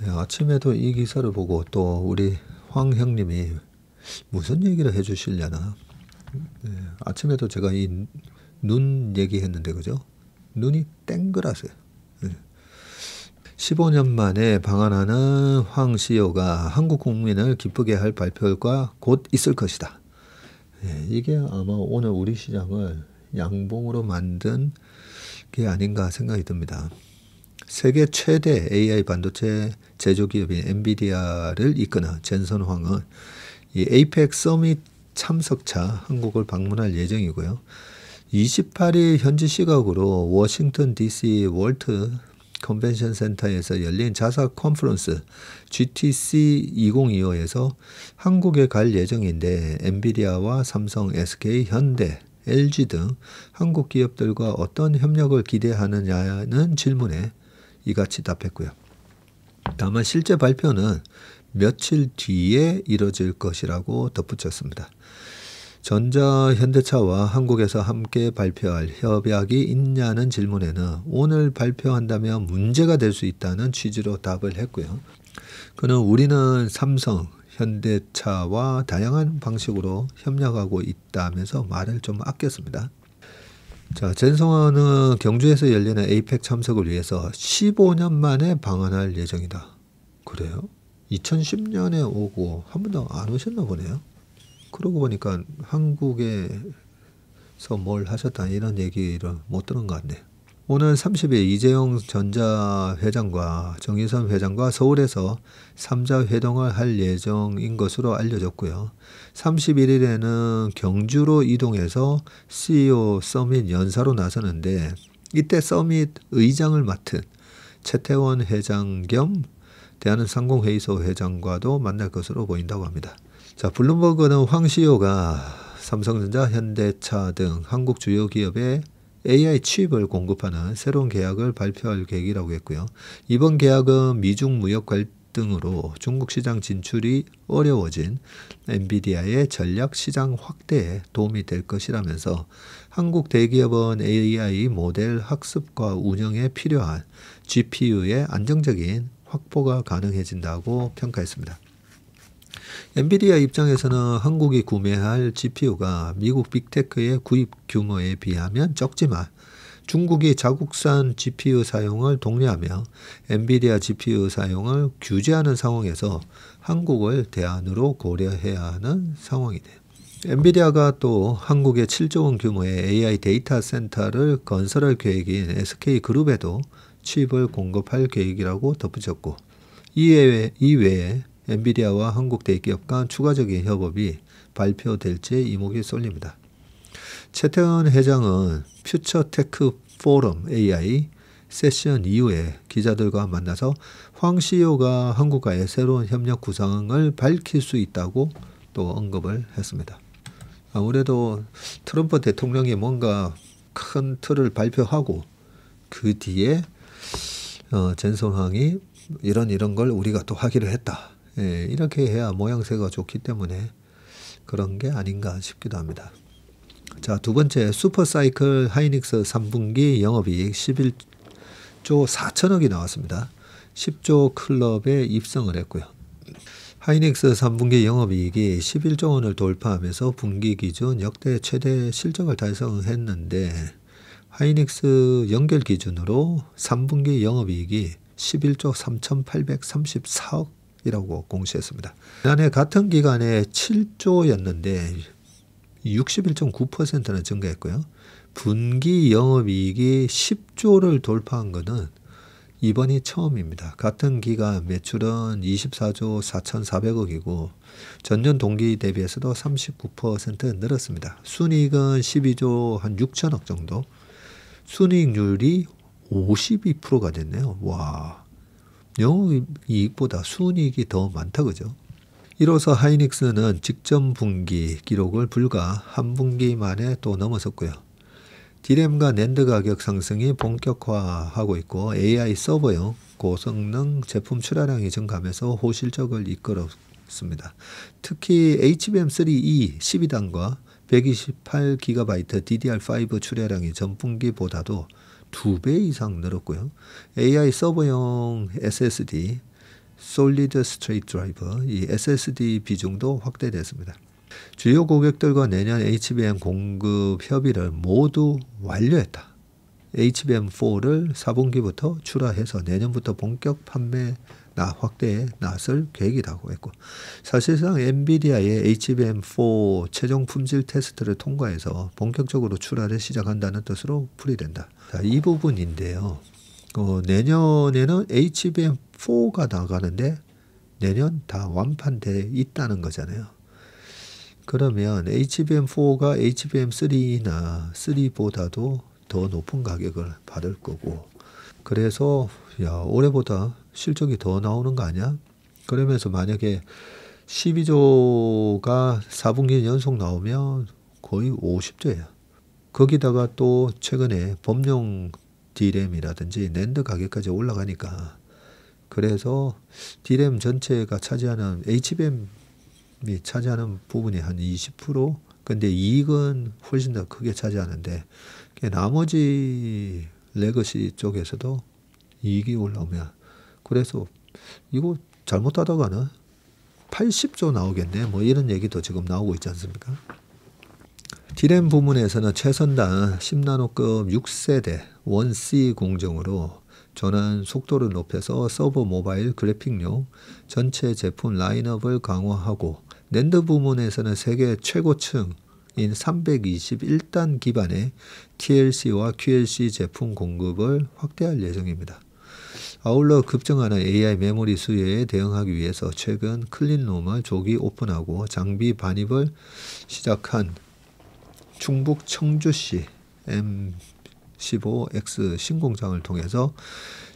네, 아침에도 이 기사를 보고 또 우리 황 형님이 무슨 얘기를 해주시려나? 네, 아침에도 제가 이 눈 얘기했는데 그죠? 눈이 땡그라서요. 네. 15년 만에 방한하는 황 CEO가 한국 국민을 기쁘게 할 발표가 곧 있을 것이다. 네, 이게 아마 오늘 우리 시장을 양봉으로 만든 게 아닌가 생각이 듭니다. 세계 최대 AI 반도체 제조기업인 엔비디아를 이끄는 젠슨 황은 이 에이펙 서밋 참석차 한국을 방문할 예정이고요. 28일 현지 시각으로 워싱턴 DC 월트 컨벤션 센터에서 열린 자사 컨퍼런스 GTC 2025에서 한국에 갈 예정인데 엔비디아와 삼성, SK, 현대, LG 등 한국 기업들과 어떤 협력을 기대하느냐는 질문에 이같이 답했고요. 다만 실제 발표는 며칠 뒤에 이뤄질 것이라고 덧붙였습니다. 전자 현대차와 한국에서 함께 발표할 협약이 있냐는 질문에는 오늘 발표한다면 문제가 될 수 있다는 취지로 답을 했고요. 그는 우리는 삼성, 현대차와 다양한 방식으로 협력하고 있다면서 말을 좀 아꼈습니다. 자, 젠슨은 경주에서 열리는 에이펙 참석을 위해서 15년 만에 방한할 예정이다. 그래요? 2010년에 오고 한 번도 안 오셨나 보네요. 그러고 보니까 한국에서 뭘 하셨다 이런 얘기를 못 들은 것 같네요. 오늘 30일 이재용 전자 회장과 정의선 회장과 서울에서 3자 회동을 할 예정인 것으로 알려졌고요. 31일에는 경주로 이동해서 CEO 서밋 연사로 나서는데 이때 서밋 의장을 맡은 최태원 회장 겸 대한항공회의소 회장과도 만날 것으로 보인다고 합니다. 자, 블룸버그는 황 CEO가 삼성전자, 현대차 등 한국 주요 기업에 AI 칩을 공급하는 새로운 계약을 발표할 계획이라고 했고요. 이번 계약은 미중 무역 갈등으로 중국 시장 진출이 어려워진 엔비디아의 전략 시장 확대에 도움이 될 것이라면서 한국 대기업은 AI 모델 학습과 운영에 필요한 GPU의 안정적인 확보가 가능해진다고 평가했습니다. 엔비디아 입장에서는 한국이 구매할 GPU가 미국 빅테크의 구입 규모에 비하면 적지만 중국이 자국산 GPU 사용을 독려하며 엔비디아 GPU 사용을 규제하는 상황에서 한국을 대안으로 고려해야 하는 상황이네요. 엔비디아가 또 한국의 7조 원 규모의 AI 데이터 센터를 건설할 계획인 SK그룹에도 칩을 공급할 계획이라고 덧붙였고 이외에 엔비디아와 한국 대기업 간 추가적인 협업이 발표될지 이목이 쏠립니다. 최태원 회장은 퓨처테크 포럼 AI 세션 이후에 기자들과 만나서 황 CEO가 한국과의 새로운 협력 구상을 밝힐 수 있다고 또 언급을 했습니다. 아무래도 트럼프 대통령이 뭔가 큰 틀을 발표하고 그 뒤에 젠슨황이 이런 걸 우리가 또 하기로 했다. 예, 이렇게 해야 모양새가 좋기 때문에 그런 게 아닌가 싶기도 합니다. 자, 두 번째 슈퍼사이클 하이닉스 3분기 영업이익 11조 4천억이 나왔습니다. 10조 클럽에 입성을 했고요. 하이닉스 3분기 영업이익이 11조 원을 돌파하면서 분기 기준 역대 최대 실적을 달성했는데 하이닉스 연결 기준으로 3분기 영업이익이 11조 3,834억이라고 공시했습니다. 지난해 같은 기간에 7조였는데 61.9%는 증가했고요. 분기 영업이익이 10조를 돌파한 것은 이번이 처음입니다. 같은 기간 매출은 24조 4,400억이고 전년 동기 대비해서도 39% 늘었습니다. 순이익은 12조 한 6천억 정도. 순이익률이 52%가 됐네요. 와, 영업이익보다 순이익이 더 많다 그죠? 이로써 하이닉스는 직전 분기 기록을 불과 한 분기 만에 또 넘어섰고요. D램과 낸드 가격 상승이 본격화하고 있고 AI 서버용 고성능 제품 출하량이 증가하면서 호실적을 이끌었습니다. 특히 HBM3E 12단과 128GB DDR5 출하량이 전분기보다도 2배 이상 늘었고요. AI 서버용 SSD Solid State Drive 이 SSD 비중도 확대됐습니다. 주요 고객들과 내년 HBM 공급 협의를 모두 완료했다. HBM4를 4분기부터 출하해서 내년부터 본격 판매 확대에 나설 계획이라고 했고 사실상 엔비디아의 HBM4 최종 품질 테스트를 통과해서 본격적으로 출하를 시작한다는 뜻으로 풀이된다. 자, 이 부분인데요. 내년에는 HBM4가 나가는데 내년 다 완판돼 있다는 거잖아요. 그러면 HBM4가 HBM3나 3보다도 더 높은 가격을 받을 거고 그래서 야 올해보다 실적이 더 나오는 거 아니야? 그러면서 만약에 12조가 4분기 연속 나오면 거의 50조예요. 거기다가 또 최근에 범용 D램이라든지 낸드 가격까지 올라가니까 그래서 D램 전체가 차지하는 HBM이 차지하는 부분이 한 20% 근데 이익은 훨씬 더 크게 차지하는데 나머지 레거시 쪽에서도 이익이 올라오면 그래서 이거 잘못하다가는 80조 나오겠네 뭐 이런 얘기도 지금 나오고 있지 않습니까? D램 부문에서는 최선단 10나노급 6세대 1C 공정으로 전환 속도를 높여서 서버 모바일 그래픽용 전체 제품 라인업을 강화하고 낸드 부문에서는 세계 최고층인 321단 기반의 TLC와 QLC 제품 공급을 확대할 예정입니다. 아울러 급증하는 AI 메모리 수요에 대응하기 위해서 최근 클린룸을 조기 오픈하고 장비 반입을 시작한 충북 청주시 M15X 신공장을 통해서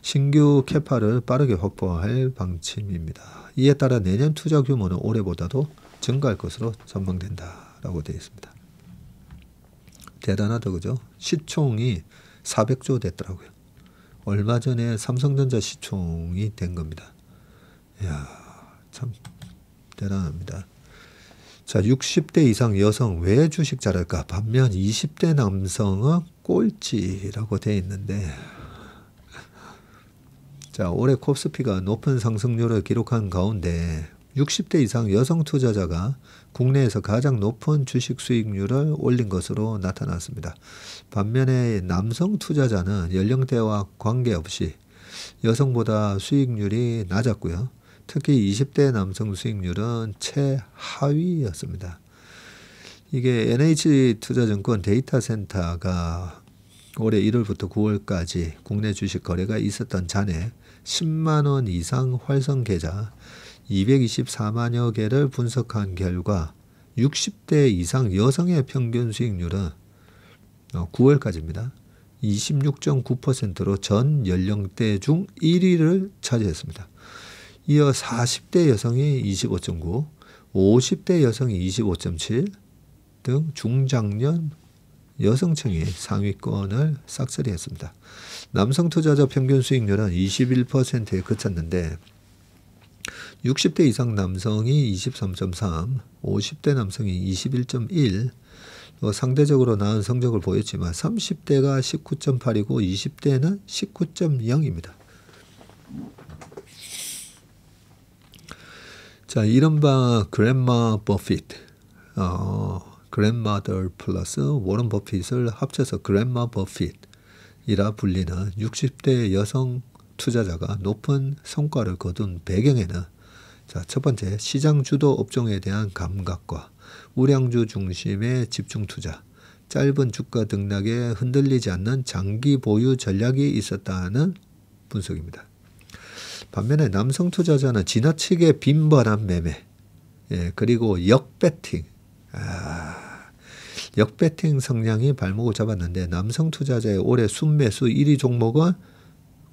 신규 캐파를 빠르게 확보할 방침입니다. 이에 따라 내년 투자 규모는 올해보다도 증가할 것으로 전망된다라고 되어 있습니다. 대단하다 그죠? 시총이 400조 됐더라고요. 얼마 전에 삼성전자 시총이 된 겁니다. 이야, 참 대단합니다. 자, 60대 이상 여성 왜 주식 잘할까? 반면 20대 남성은 꼴찌라고 되어 있는데 자, 올해 코스피가 높은 상승률을 기록한 가운데 60대 이상 여성 투자자가 국내에서 가장 높은 주식 수익률을 올린 것으로 나타났습니다. 반면에 남성 투자자는 연령대와 관계없이 여성보다 수익률이 낮았고요. 특히 20대 남성 수익률은 최하위였습니다. 이게 NH투자증권 데이터센터가 올해 1월부터 9월까지 국내 주식 거래가 있었던 잔해 10만 원 이상 활성 계좌 224만여 개를 분석한 결과 60대 이상 여성의 평균 수익률은 9월까지입니다. 26.9%로 전 연령대 중 1위를 차지했습니다. 이어 40대 여성이 25.9, 50대 여성이 25.7 등 중장년 여성층이 상위권을 싹쓸이했습니다. 남성 투자자 평균 수익률은 21%에 그쳤는데 60대 이상 남성이 23.3, 50대 남성이 21.1, 상대적으로 나은 성적을 보였지만 30대가 19.8이고 20대는 19.0입니다. 자, 이른바 그랜마 버핏, 그랜마더 플러스 워런 버핏을 합쳐서 그랜마 버핏이라 불리는 60대 여성 투자자가 높은 성과를 거둔 배경에는 자, 첫 번째, 시장 주도 업종에 대한 감각과 우량주 중심의 집중 투자, 짧은 주가 등락에 흔들리지 않는 장기 보유 전략이 있었다는 분석입니다. 반면에 남성 투자자는 지나치게 빈번한 매매, 그리고 역배팅, 역배팅 성향이 발목을 잡았는데 남성 투자자의 올해 순매수 1위 종목은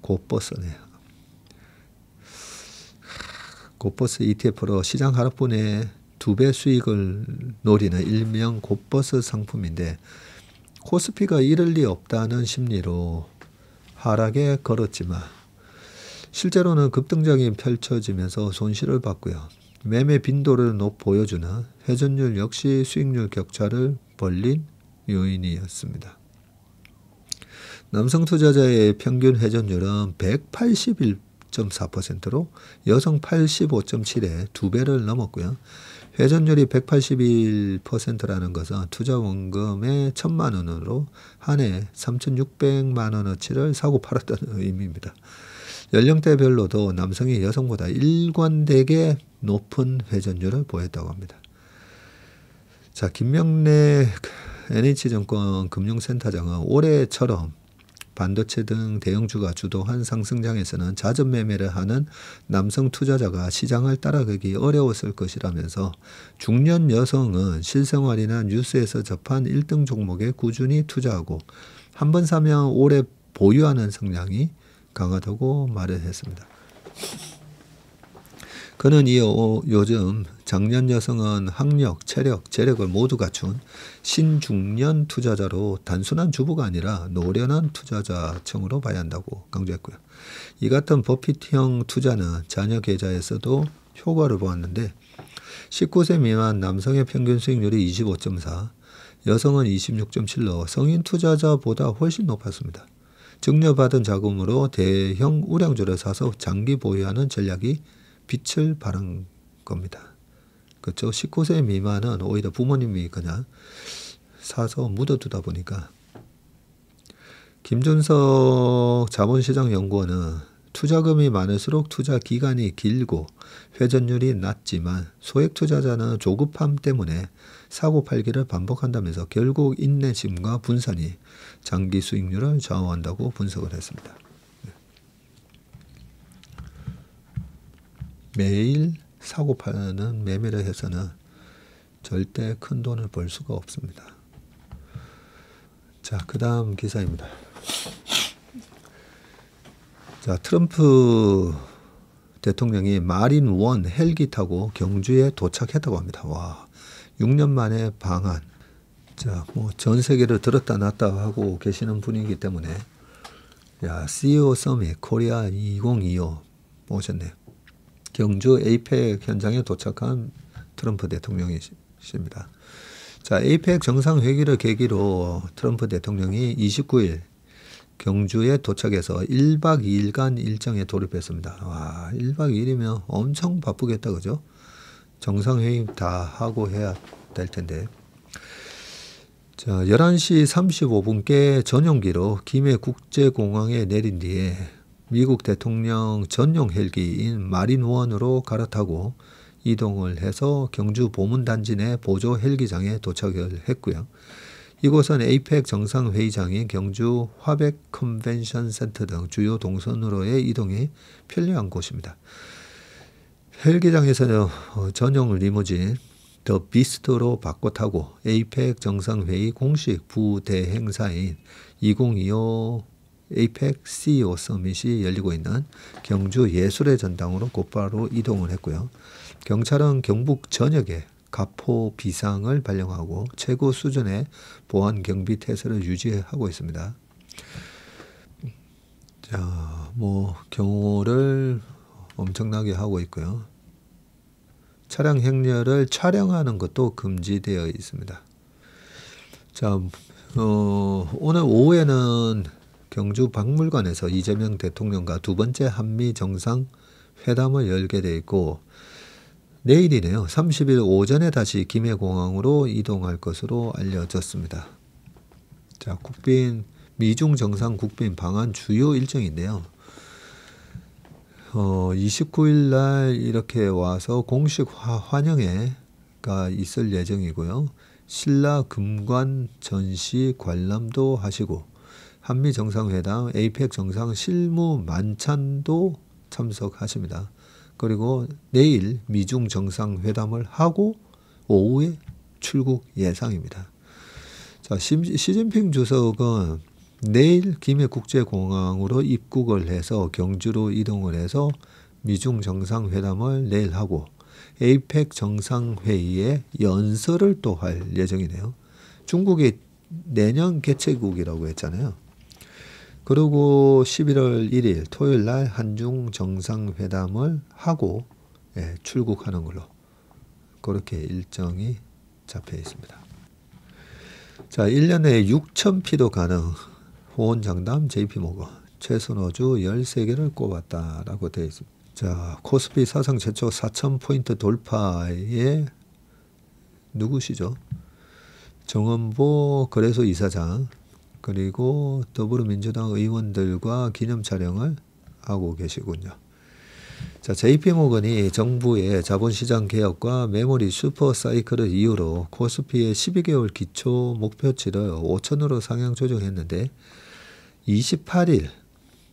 곧버스네요. 곧버스 ETF로 시장 하락분의 2배 수익을 노리는 일명 곧버스 상품인데 코스피가 이를 리 없다는 심리로 하락에 걸었지만 실제로는 급등장이 펼쳐지면서 손실을 봤고요. 매매 빈도를 보여주는 회전율 역시 수익률 격차를 벌린 요인이었습니다. 남성 투자자의 평균 회전율은 181.4%로 여성 85.7에 2배를 넘었고요. 회전율이 181%라는 것은 투자 원금의 1,000만 원으로 한 해 3,600만 원어치를 사고 팔았다는 의미입니다. 연령대별로도 남성이 여성보다 일관되게 높은 회전율을 보였다고 합니다. 자, 김명래 NH증권 금융센터장은 올해처럼 반도체 등 대형주가 주도한 상승장에서는 자전 매매를 하는 남성 투자자가 시장을 따라가기 어려웠을 것이라면서 중년 여성은 실생활이나 뉴스에서 접한 1등 종목에 꾸준히 투자하고 한 번 사면 오래 보유하는 성향이 강하다고 말을 했습니다. 그는 이어 요즘 장년 여성은 학력, 체력, 재력을 모두 갖춘 신중년 투자자로 단순한 주부가 아니라 노련한 투자자층으로 봐야 한다고 강조했고요. 이 같은 버핏형 투자는 자녀 계좌에서도 효과를 보았는데 19세 미만 남성의 평균 수익률이 25.4, 여성은 26.7로 성인 투자자보다 훨씬 높았습니다. 증여받은 자금으로 대형 우량주를 사서 장기 보유하는 전략이 빛을 발한 겁니다. 그렇죠. 19세 미만은 오히려 부모님이 그냥 사서 묻어두다 보니까. 김준석 자본시장연구원은 투자금이 많을수록 투자 기간이 길고 회전율이 낮지만 소액 투자자는 조급함 때문에 사고 팔기를 반복한다면서 결국 인내심과 분산이 장기 수익률을 좌우한다고 분석을 했습니다. 매일 사고 파는 매매를 해서는 절대 큰 돈을 벌 수가 없습니다. 자, 그 다음 기사입니다. 자, 트럼프 대통령이 마린 원 헬기 타고 경주에 도착했다고 합니다. 와, 6년 만에 방한. 자, 뭐 전 세계를 들었다 놨다 하고 계시는 분이기 때문에 야, CEO 서밋 코리아 2025 오셨네요. 경주 에이펙 현장에 도착한 트럼프 대통령이십니다. 자, 에이펙 정상회기를 계기로 트럼프 대통령이 29일 경주에 도착해서 1박 2일간 일정에 돌입했습니다. 와, 1박 2일이면 엄청 바쁘겠다, 그죠? 정상회의 다 하고 해야 될 텐데. 자, 11시 35분께 전용기로 김해 국제공항에 내린 뒤에 미국 대통령 전용 헬기인 마린원으로 갈아타고 이동을 해서 경주 보문단지 내 보조 헬기장에 도착을 했고요. 이곳은 에이펙 정상회의장인 경주 화백 컨벤션 센터 등 주요 동선으로의 이동이 편리한 곳입니다. 헬기장에서는 전용 리무진 더 비스트로 바꿔 타고 에이펙 정상회의 공식 부대행사인 2025 에이펙 CEO 서밋이 열리고 있는 경주 예술의 전당으로 곧바로 이동을 했고요. 경찰은 경북 전역에 가포 비상을 발령하고 최고 수준의 보안 경비 태세를 유지하고 있습니다. 자, 뭐 경호를 엄청나게 하고 있고요. 차량 행렬을 촬영하는 것도 금지되어 있습니다. 자, 오늘 오후에는 경주 박물관에서 이재명 대통령과 두 번째 한미 정상회담을 열게 돼 있고, 내일이네요. 30일 오전에 다시 김해공항으로 이동할 것으로 알려졌습니다. 자, 미중 정상 국빈 방한 주요 일정인데요. 29일 날 이렇게 와서 공식 환영회가 있을 예정이고요. 신라 금관 전시 관람도 하시고, 한미 정상회담, 에이펙 정상 실무 만찬도 참석하십니다. 그리고 내일 미중 정상회담을 하고 오후에 출국 예상입니다. 자, 시진핑 주석은 내일 김해국제공항으로 입국을 해서 경주로 이동을 해서 미중 정상회담을 내일 하고 에이펙 정상회의에 연설을 또 할 예정이네요. 중국이 내년 개최국이라고 했잖아요. 그리고 11월 1일 토요일 날 한중 정상회담을 하고 출국하는 걸로 그렇게 일정이 잡혀 있습니다. 자, 1년에 6,000피도 가능 호언장담 JP모건 최선호주 13개를 꼽았다라고 되어 있습니다. 자, 코스피 사상 최초 4,000포인트 돌파에 누구시죠? 정은보 거래소 이사장 그리고 더불어민주당 의원들과 기념 촬영을 하고 계시군요. 자, JP모건이 정부의 자본시장 개혁과 메모리 슈퍼사이클을 이유로 코스피의 12개월 기초 목표치를 5천으로 상향 조정했는데 28일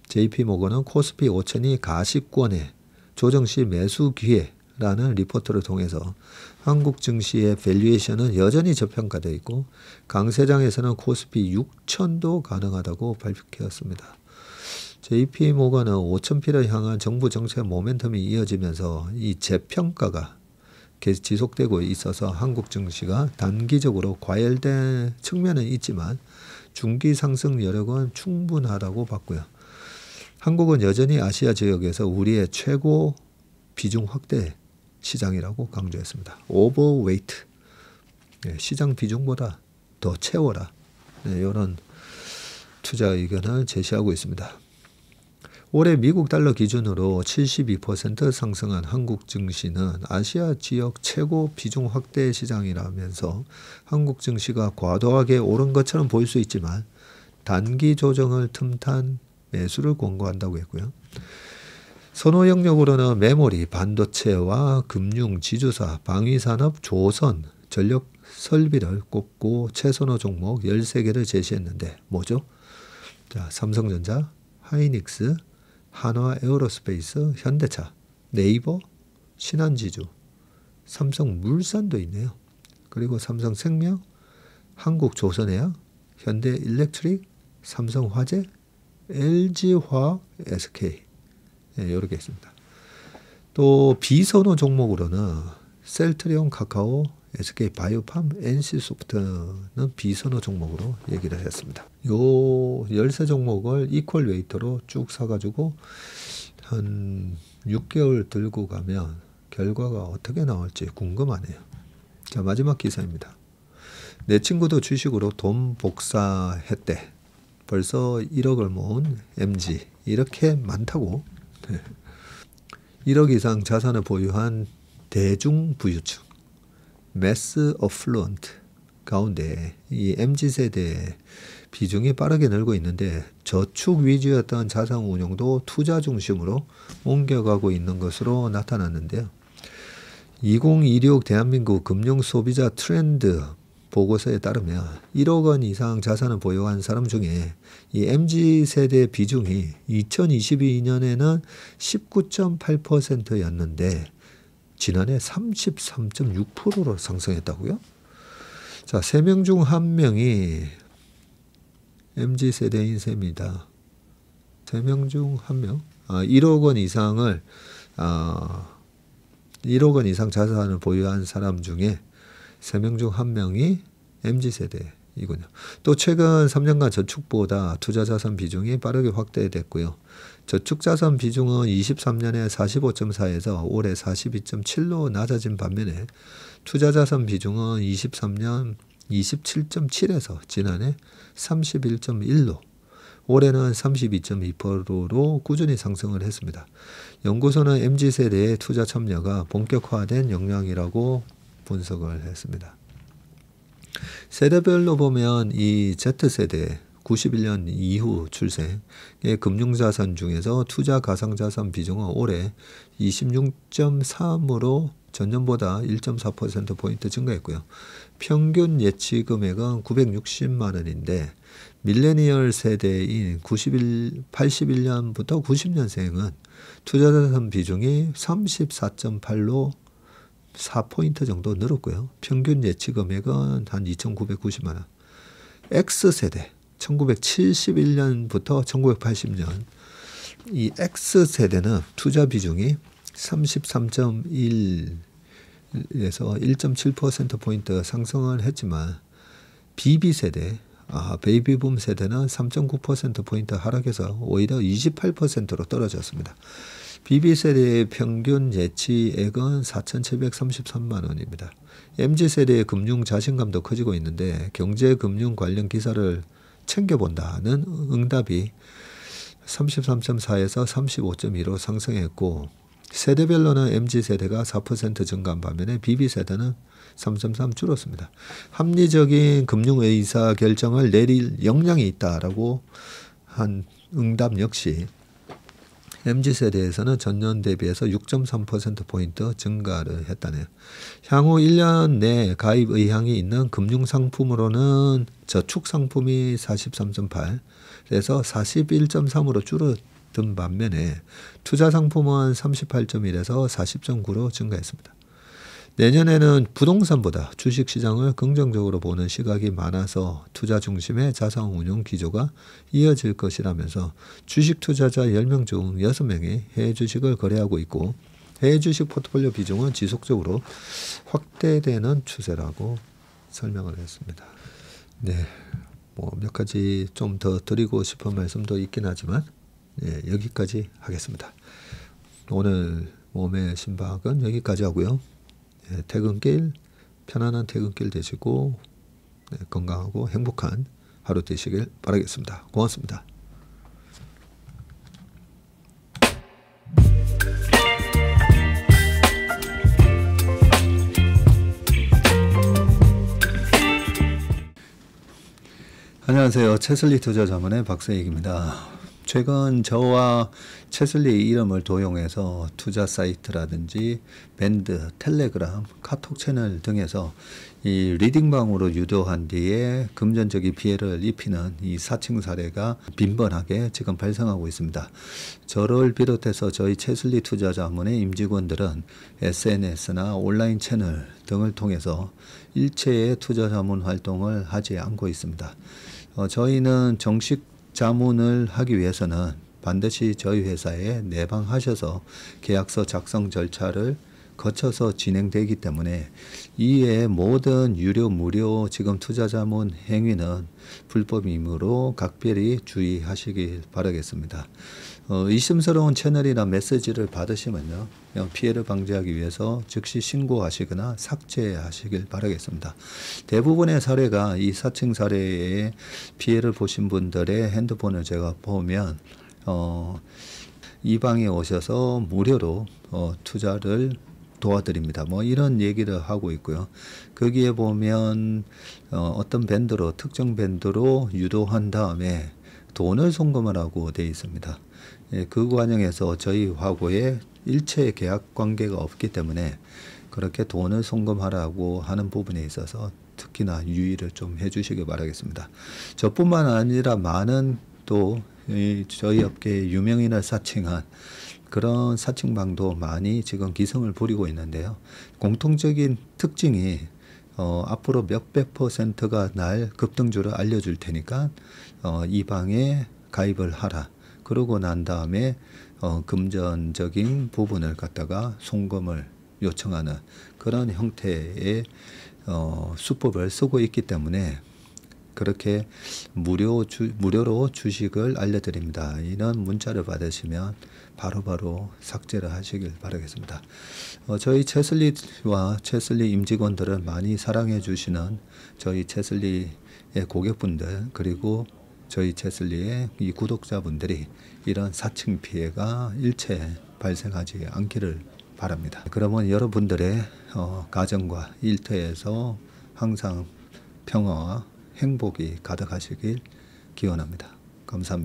JP모건은 코스피 5천이 가시권에 조정 시 매수 기회라는 리포트를 통해서 한국 증시의 밸류에이션은 여전히 저평가되어 있고 강세장에서는 코스피 6천도 가능하다고 밝혔습니다. JP모건은 5,000피를 향한 정부 정책 모멘텀이 이어지면서 이 재평가가 계속 지속되고 있어서 한국 증시가 단기적으로 과열된 측면은 있지만 중기 상승 여력은 충분하다고 봤고요. 한국은 여전히 아시아 지역에서 우리의 최고 비중 확대 시장이라고 강조했습니다. 오버웨이트, 시장 비중보다 더 채워라, 이런 투자 의견을 제시하고 있습니다. 올해 미국 달러 기준으로 72% 상승한 한국 증시는 아시아 지역 최고 비중 확대 시장이라면서 한국 증시가 과도하게 오른 것처럼 보일 수 있지만 단기 조정을 틈탄 매수를 권고한다고 했고요. 선호 영역으로는 메모리, 반도체와 금융, 지주사, 방위산업, 조선, 전력 설비를 꼽고 최선호 종목 13개를 제시했는데 뭐죠? 자, 삼성전자, 하이닉스, 한화 에어로스페이스, 현대차, 네이버, 신한지주, 삼성물산도 있네요. 그리고 삼성생명, 한국조선해양, 현대일렉트릭, 삼성화재, LG화학, SK 이렇게 있습니다. 또 비선호 종목으로는 셀트리온, 카카오, SK바이오팜, NC소프트는 비선호 종목으로 얘기를 했습니다. 요 13종목을 이퀄 웨이터로 쭉 사가지고 한 6개월 들고 가면 결과가 어떻게 나올지 궁금하네요. 자, 마지막 기사입니다. 내 친구도 주식으로 돈 복사했대. 벌써 1억을 모은 MG 이렇게 많다고. 1억 이상 자산을 보유한 대중부유층 매스 어플루언트 가운데 이 MZ세대의 비중이 빠르게 늘고 있는데 저축 위주였던 자산 운용도 투자 중심으로 옮겨가고 있는 것으로 나타났는데요. 2026 대한민국 금융소비자 트렌드 보고서에 따르면 1억 원 이상 자산을 보유한 사람 중에 이 MZ세대 비중이 2022년에는 19.8%였는데 지난해 33.6%로 상승했다고요? 자, 3명 중 1명이 MZ세대인 셈이다. 3명 중 1명? 1억 원 이상을 1억 원 이상 자산을 보유한 사람 중에 3명 중 1명이 MZ세대이군요. 또 최근 3년간 저축보다 투자자산 비중이 빠르게 확대됐고요. 저축자산 비중은 23년에 45.4에서 올해 42.7로 낮아진 반면에 투자자산 비중은 23년 27.7에서 지난해 31.1로 올해는 32.2%로 꾸준히 상승을 했습니다. 연구소는 MZ세대의 투자 참여가 본격화된 영향이라고 분석을 했습니다. 세대별로 보면 이 Z세대 91년 이후 출생의 금융자산 중에서 투자 가상자산 비중은 올해 26.3으로 전년보다 1.4%포인트 증가했고요. 평균 예치 금액은 960만 원인데 밀레니얼 세대인 81년부터 90년생은 투자자산 비중이 34.8로 4포인트 정도 늘었고요. 평균 예치 금액은 한 2,990만 원. X세대 1971년부터 1980년 이 X세대는 투자 비중이 33.1에서 1.7%포인트 상승을 했지만 BB세대 베이비붐 세대는 3.9%포인트 하락해서 오히려 28%로 떨어졌습니다. BB세대의 평균 예치액은 4,733만 원입니다. MZ세대의 금융 자신감도 커지고 있는데 경제금융 관련 기사를 챙겨본다는 응답이 33.4에서 35.2로 상승했고 세대별로는 MZ세대가 4% 증가한 반면에 BB세대는 3.3 줄었습니다. 합리적인 금융 의사 결정을 내릴 역량이 있다라고 한 응답 역시 MZ세대에서는 전년 대비해서 6.3%포인트 증가를 했다네요. 향후 1년 내 가입 의향이 있는 금융상품으로는 저축상품이 43.8에서 41.3으로 줄어든 반면에 투자상품은 38.1에서 40.9로 증가했습니다. 내년에는 부동산보다 주식시장을 긍정적으로 보는 시각이 많아서 투자 중심의 자산운용 기조가 이어질 것이라면서 주식 투자자 10명 중 6명이 해외 주식을 거래하고 있고 해외 주식 포트폴리오 비중은 지속적으로 확대되는 추세라고 설명을 했습니다. 네, 몇 가지 좀 더 드리고 싶은 말씀도 있긴 하지만 여기까지 하겠습니다. 오늘 몸의 심박은 여기까지 하고요. 퇴근길 편안한 퇴근길 되시고 건강하고 행복한 하루 되시길 바라겠습니다. 고맙습니다. 안녕하세요. 채슬리 투자자문의 박세익입니다. 최근 저와 채슬리 이름을 도용해서 투자 사이트라든지 밴드, 텔레그램, 카톡 채널 등에서 이 리딩방으로 유도한 뒤에 금전적인 피해를 입히는 이 사칭 사례가 빈번하게 지금 발생하고 있습니다. 저를 비롯해서 저희 채슬리 투자자문의 임직원들은 SNS나 온라인 채널 등을 통해서 일체의 투자자문 활동을 하지 않고 있습니다. 저희는 정식 자문을 하기 위해서는 반드시 저희 회사에 내방하셔서 계약서 작성 절차를 거쳐서 진행되기 때문에 이외의 모든 유료 무료 지금 투자자문 행위는 불법이므로 각별히 주의하시길 바라겠습니다. 의심스러운 채널이나 메시지를 받으시면요, 피해를 방지하기 위해서 즉시 신고하시거나 삭제하시길 바라겠습니다. 대부분의 사례가 이 사칭 사례에 피해를 보신 분들의 핸드폰을 제가 보면 이 방에 오셔서 무료로 투자를 도와드립니다. 이런 얘기를 하고 있고요. 거기에 보면 어떤 밴드로 특정 밴드로 유도한 다음에 돈을 송금을 하고 되어 있습니다. 그 과정에서 저희하고의 일체 계약 관계가 없기 때문에 그렇게 돈을 송금하라고 하는 부분에 있어서 특히나 유의를 좀 해주시기 바라겠습니다. 저뿐만 아니라 많은 또 저희 업계의 유명인을 사칭한 그런 사칭방도 많이 지금 기승을 부리고 있는데요. 공통적인 특징이 앞으로 몇백 %가 날 급등주를 알려줄 테니까 이 방에 가입을 하라. 그러고 난 다음에 금전적인 부분을 갖다가 송금을 요청하는 그런 형태의 수법을 쓰고 있기 때문에 그렇게 무료로 주식을 알려드립니다. 이런 문자를 받으시면 바로바로 삭제를 하시길 바라겠습니다. 저희 채슬리와 채슬리 임직원들을 많이 사랑해 주시는 저희 채슬리의 고객분들, 그리고 저희 채슬리의 이 구독자분들이 이런 사칭 피해가 일체 발생하지 않기를 바랍니다. 그러면 여러분들의 가정과 일터에서 항상 평화와 행복이 가득하시길 기원합니다. 감사합니다.